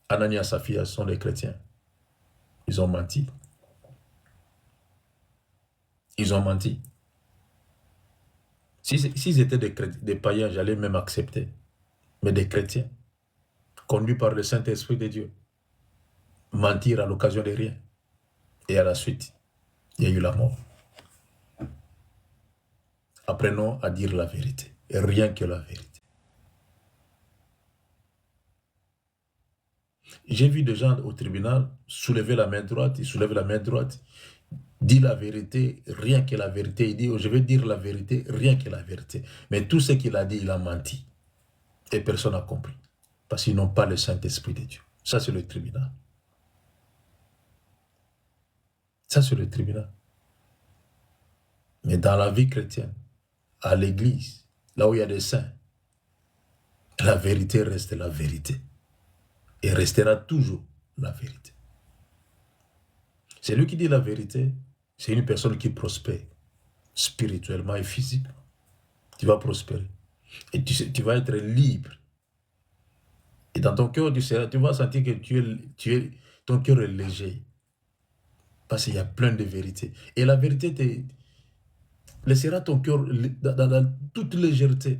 Anania et Saphira sont des chrétiens. Ils ont menti. Ils ont menti. S'ils étaient des païens, j'allais même accepter. Mais des chrétiens, conduits par le Saint-Esprit de Dieu, mentir à l'occasion de rien. Et à la suite, il y a eu la mort. Apprenons à dire la vérité. Et rien que la vérité. J'ai vu des gens au tribunal soulever la main droite, ils soulèvent la main droite, dit la vérité, rien que la vérité. Il dit, oh, je vais dire la vérité, rien que la vérité. Mais tout ce qu'il a dit, il a menti. Et personne n'a compris. Parce qu'ils n'ont pas le Saint-Esprit de Dieu. Ça, c'est le tribunal. Ça, c'est le tribunal. Mais dans la vie chrétienne, à l'église, là où il y a des saints, la vérité reste la vérité. Et restera toujours la vérité. Celui qui dit la vérité, c'est une personne qui prospère spirituellement et physiquement. Tu vas prospérer. Et tu vas être libre. Et dans ton cœur, tu vas sentir que ton cœur est léger. Parce qu'il y a plein de vérités. Et la vérité te laissera ton cœur dans toute légèreté.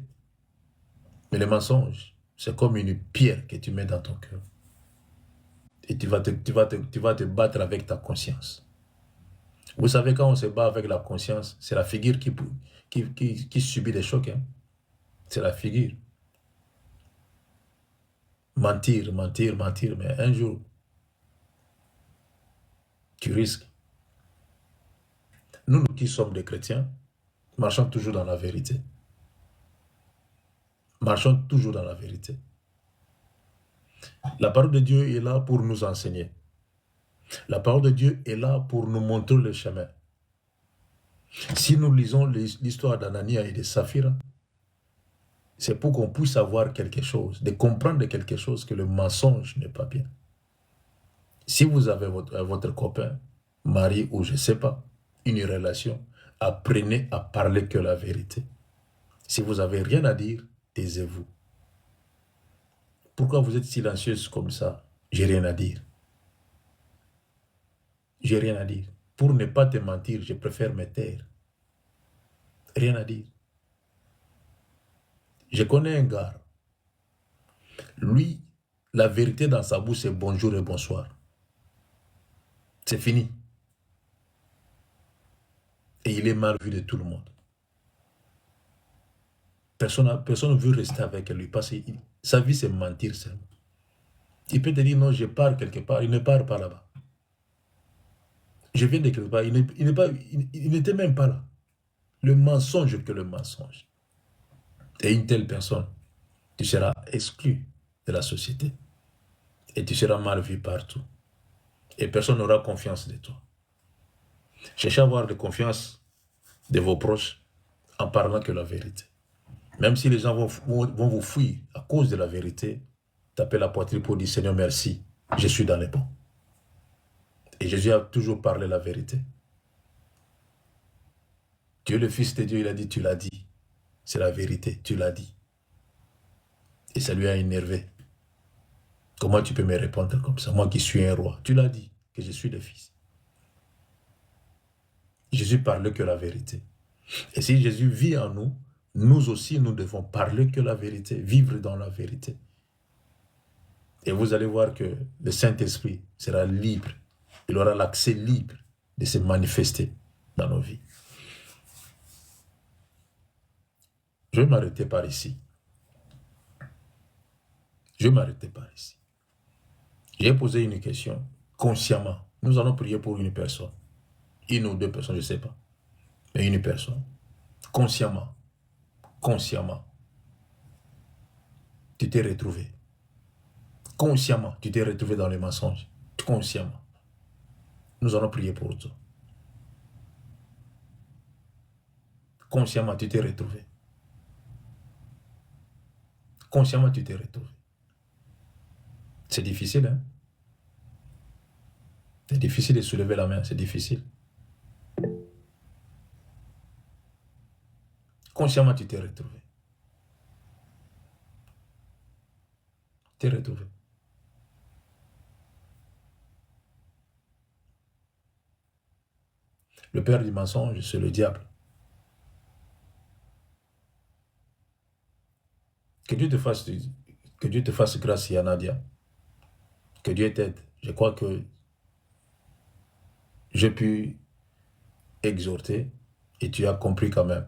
Mais le mensonge, c'est comme une pierre que tu mets dans ton cœur. Et tu vas te battre avec ta conscience. Vous savez, quand on se bat avec la conscience, c'est la figure qui subit des chocs. Hein? C'est la figure. Mentir, mentir, mentir, mais un jour, tu risques. Nous qui sommes des chrétiens, marchons toujours dans la vérité. Marchons toujours dans la vérité. La parole de Dieu est là pour nous enseigner. La parole de Dieu est là pour nous montrer le chemin. Si nous lisons l'histoire d'Anania et de Saphira, c'est pour qu'on puisse avoir quelque chose, de comprendre quelque chose, que le mensonge n'est pas bien. Si vous avez votre copain, mari ou je ne sais pas, une relation, apprenez à parler que la vérité. Si vous n'avez rien à dire, taisez-vous. Pourquoi vous êtes silencieuse comme ça? J'ai rien à dire. J'ai rien à dire. Pour ne pas te mentir, je préfère me taire. Rien à dire. Je connais un gars. Lui, la vérité dans sa bouche, c'est bonjour et bonsoir. C'est fini. Et il est mal vu de tout le monde. Personne ne veut rester avec lui parce que sa vie, c'est mentir seulement. Il peut te dire, non, je pars quelque part. Il ne part pas là-bas. Je viens de quelque part. Il n'était même pas là. Le mensonge que le mensonge. Et une telle personne, tu seras exclu de la société. Et tu seras mal vu partout. Et personne n'aura confiance de toi. Cherchez à avoir de confiance de vos proches en parlant que la vérité. Même si les gens vont vous fuir à cause de la vérité, tapez la poitrine pour dire, Seigneur, merci, je suis dans les bons. Et Jésus a toujours parlé la vérité. Dieu, le Fils de Dieu, il a dit, tu l'as dit. C'est la vérité, tu l'as dit. Et ça lui a énervé. Comment tu peux me répondre comme ça? Moi qui suis un roi, tu l'as dit, que je suis le Fils. Jésus parle que la vérité. Et si Jésus vit en nous, nous aussi, nous devons parler que la vérité, vivre dans la vérité. Et vous allez voir que le Saint-Esprit sera libre. Il aura l'accès libre de se manifester dans nos vies. Je vais m'arrêter par ici. Je vais m'arrêter par ici. J'ai posé une question consciemment. Nous allons prier pour une personne. Une ou deux personnes, je ne sais pas. Mais une personne. Consciemment. Consciemment. Tu t'es retrouvé. Consciemment, tu t'es retrouvé dans les mensonges. Consciemment. Nous allons prier pour toi. Consciemment, tu t'es retrouvé. Consciemment, tu t'es retrouvé. C'est difficile, hein? C'est difficile de soulever la main, c'est difficile. Consciemment, tu t'es retrouvé. T'es retrouvé. Le père du mensonge, c'est le diable. Que Dieu te fasse grâce, Nadia. Que Dieu t'aide. Je crois que j'ai pu exhorter et tu as compris quand même.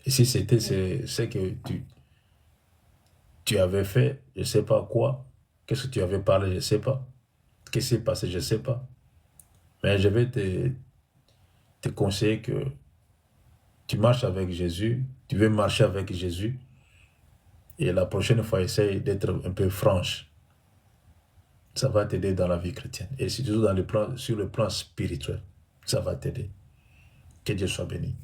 Et si c'était ce que tu avais fait, je ne sais pas quoi, qu'est-ce que tu avais parlé, je ne sais pas. Qu'est-ce qui s'est passé, je ne sais pas. Mais je vais te conseiller que tu marches avec Jésus, tu veux marcher avec Jésus, et la prochaine fois, essaye d'être un peu franche. Ça va t'aider dans la vie chrétienne. Et surtout sur le plan spirituel, ça va t'aider. Que Dieu soit béni.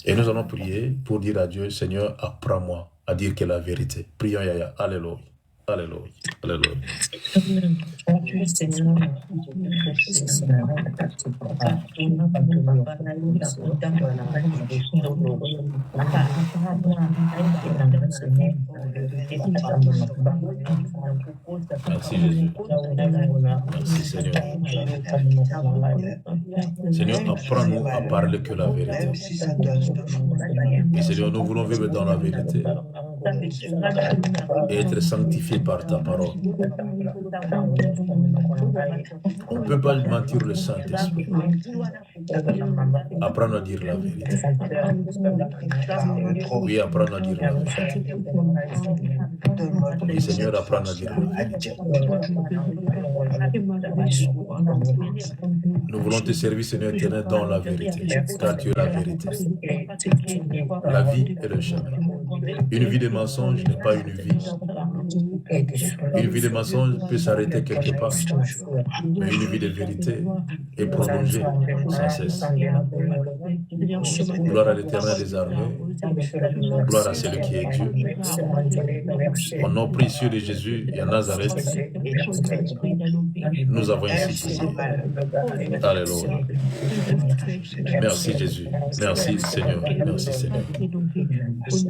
Et nous allons prier pour dire à Dieu, Seigneur, apprends-moi à dire que la vérité. Prions, Yaya. Alléluia. Alléluia. Alléluia. Merci Jésus. Merci Seigneur. Seigneur, apprends-nous à parler que la vérité. Et Seigneur, nous voulons vivre dans la vérité et être sanctifiés par ta parole. On ne peut pas mentir le Saint-Esprit. Apprends à dire la vérité. Oui, apprends à dire la vérité. Et Seigneur, apprends à dire la vérité. Nous voulons te servir, Seigneur éternel, dans la vérité, car tu es la vérité. La vie est le chemin. Une vie de mensonge n'est pas une vie. Une vie de mensonge peut s'arrêter quelque part, mais une vie de vérité est prolongée sans cesse. Gloire à l'Éternel des armées, gloire à celui qui est Dieu. Au nom précieux de Jésus et à Nazareth, nous avons ici prié. Alléluia. Merci Jésus. Merci Seigneur. Merci Seigneur.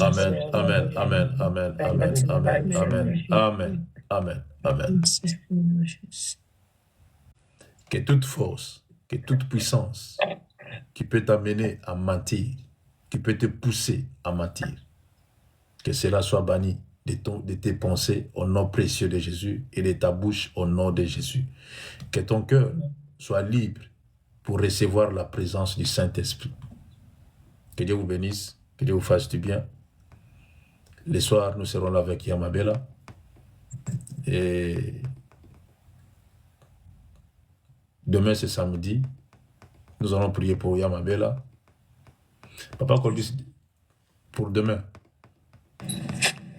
Amen. Amen. Amen. Amen. Amen. Amen. Amen. Amen. Amen. Amen. Que toute force, que toute puissance qui peut t'amener à mentir, qui peut te pousser à mentir, que cela soit banni de tes pensées au nom précieux de Jésus et de ta bouche au nom de Jésus. Que ton cœur soit libre pour recevoir la présence du Saint-Esprit. Que Dieu vous bénisse, que Dieu vous fasse du bien. Le soir, nous serons là avec Yamabela. Et demain, c'est samedi. Nous allons prier pour Yamabela. Papa Colbis, pour demain.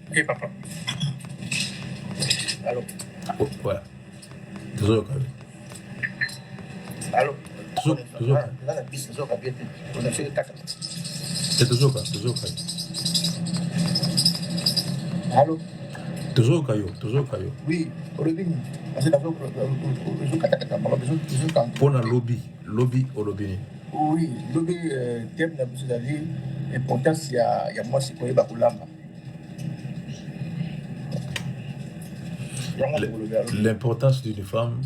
Oui, papa. Allô?
Oh, ouais. Toujours calme.
Allô?
Toujours calme. C'est toujours calme.
Allô?
Toujours calme.
Oui,
Pour un lobby au lobby.
oui, lobby thème na biso ezali importance ya mwasi koyeba kolamba.
L'importance d'une femme,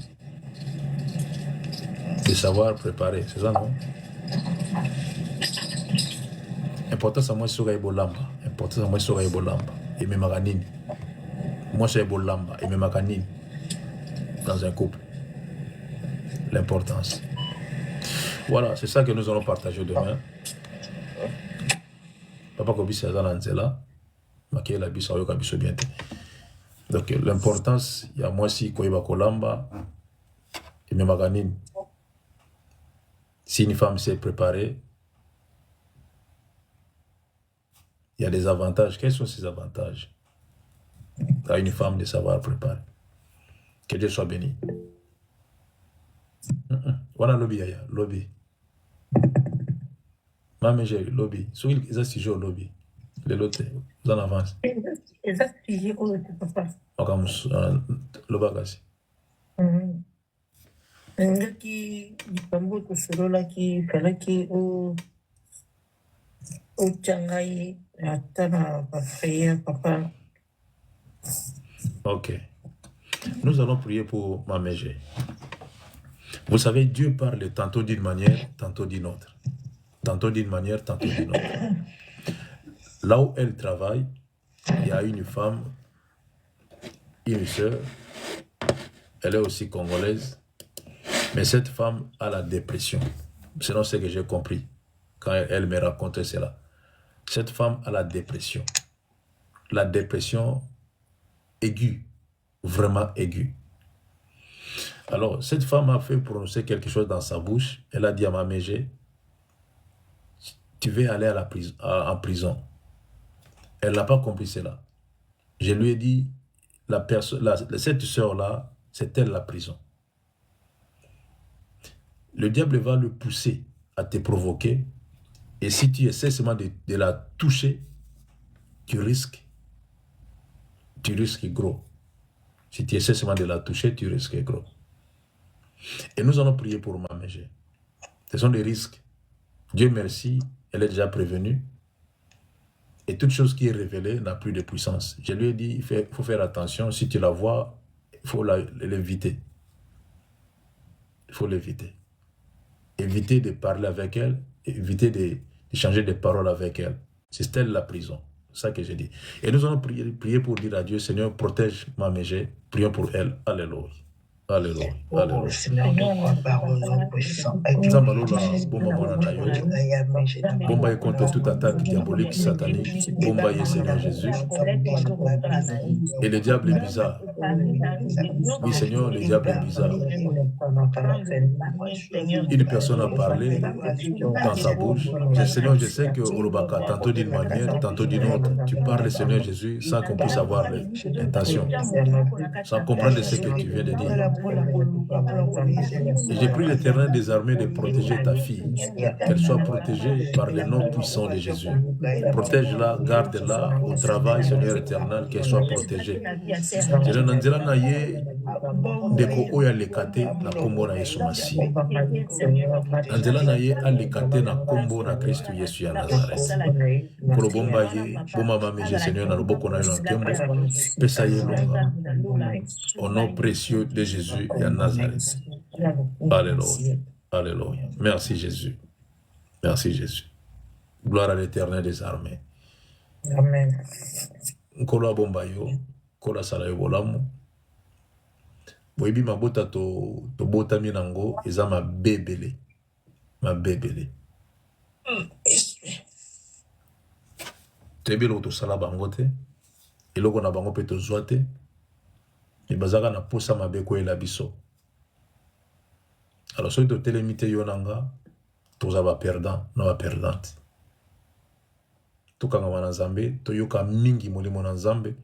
c'est savoir préparer, c'est ça, non? L'importance à moi, c'est de lamba. L'importance à moi, c'est de lamba. Et même maganine. Moi, c'est de lamba. Et même maganine. Dans un couple. L'importance. Voilà, c'est ça que nous allons partager demain. Papa Kobi, c'est dans l'anzela. Maké la biso ayoka biso bien. Donc l'importance, il y a moi si koyeba kolamba et même maganine. Si une femme s'est préparée, il y a des avantages. Quels sont ces avantages à une femme de savoir préparer? Que Dieu soit béni. Voilà lobby, yaya, lobby. Maman, j'ai lobby. Sur ils ont toujours lobby. Les lots, vous en avance.
Exactement, papa.
Comme le bagage.
Ngaki likambo tosololaki ezalaki ochangai ata na bafrère papa
Ok. Nous allons prier pour Mamégé. Vous savez, Dieu parle tantôt d'une manière, tantôt d'une autre. Tantôt d'une manière, tantôt d'une autre. Là où elle travaille, il y a une femme, une sœur, elle est aussi congolaise, mais cette femme a la dépression. Selon ce que j'ai compris, quand elle me racontait cela. Cette femme a la dépression. La dépression aiguë, vraiment aiguë. Alors, cette femme a fait prononcer quelque chose dans sa bouche. Elle a dit à Mamégé, tu veux aller à la prison, en prison. Elle n'a pas compris cela. Je lui ai dit, cette sœur-là, c'est elle la prison. Le diable va le pousser à te provoquer. Et si tu essaies seulement de la toucher, tu risques gros. Si tu essaies seulement de la toucher, tu risques gros. Et nous allons prier pour Mamégé. Ce sont des risques. Dieu merci, elle est déjà prévenue. Et toute chose qui est révélée n'a plus de puissance. Je lui ai dit, il faut faire attention. Si tu la vois, il faut l'éviter. Il faut l'éviter. Éviter de parler avec elle, éviter d'échanger des paroles avec elle. C'est elle la prison. C'est ça que j'ai dit. Et nous allons prier pour dire à Dieu, Seigneur, protège Mamégé. Prions pour elle. Alléluia. Alléluia. Alléluia. Bomba contre toute attaque diabolique, satanique. Bomba est Seigneur Jésus. Et le diable est bizarre. Oui, Seigneur, le diable est bizarre. Une personne a parlé dans sa bouche. Seigneur, je sais que Olobaka, tantôt d'une manière, tantôt d'une autre, tu parles, Seigneur Jésus, sans qu'on puisse avoir l'intention, sans comprendre ce que tu viens de dire. Et j'ai pris l'Éternel des armées de protéger ta fille, qu'elle soit protégée par le nom puissant de Jésus. Protège-la, garde-la au travail, Seigneur éternel, qu'elle soit protégée. Seigneur, Nandira Naye, Deko Oya Lekate, la Kombo na Yesu Masi. Nandira Naye, Alekate na Kombo na Christ Yesu ya Nazareth. Kolo bomba ye, bomba Mamégé, Seigneur, na loboko na yo na nkembo, pesa ye longa. Au nom précieux de Jésus et à Nazareth. Alléluia. Alléluia. Merci Jésus. Merci Jésus. Gloire à l'Éternel des armées.
Amen.
Nkolo bombayo, kola salayo bolamu. Boyebi mabota to botami nango eza mabebele. Mabebele. Tebelo to sala bango te. Eloko na bango pe to zwa te. Et bazaka na posa mabeko et la biso. Alors, ceux de télémité yonanga, tous aba perdant, non aba perdante. Tout quand on a Zambé, toyoka mingi molimo na Zambé,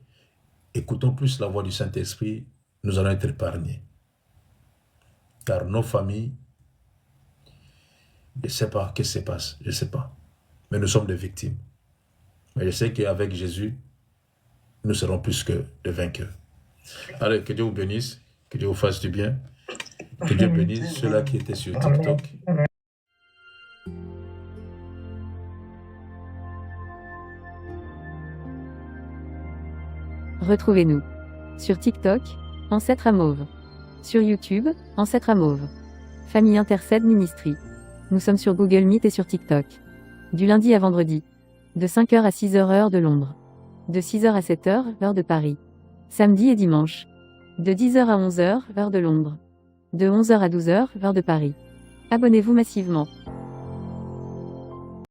écoutons plus la voix du Saint-Esprit, nous allons être épargnés. Car nos familles, je ne sais pas ce qui se passe, je ne sais pas. Mais nous sommes des victimes. Mais je sais qu'avec Jésus, nous serons plus que des vainqueurs. Allez, que Dieu vous bénisse, que Dieu vous fasse du bien, que Dieu bénisse ceux-là qui étaient sur TikTok.
Retrouvez-nous sur TikTok, Ancêtre à Mauve. Sur YouTube, Ancêtre à Mauve. Famille Intercède Ministry. Nous sommes sur Google Meet et sur TikTok. Du lundi à vendredi. De 5h à 6h heure de Londres. De 6h à 7h, heure de Paris. Samedi et dimanche. De 10h à 11h, heure de Londres. De 11h à 12h, heure de Paris. Abonnez-vous massivement.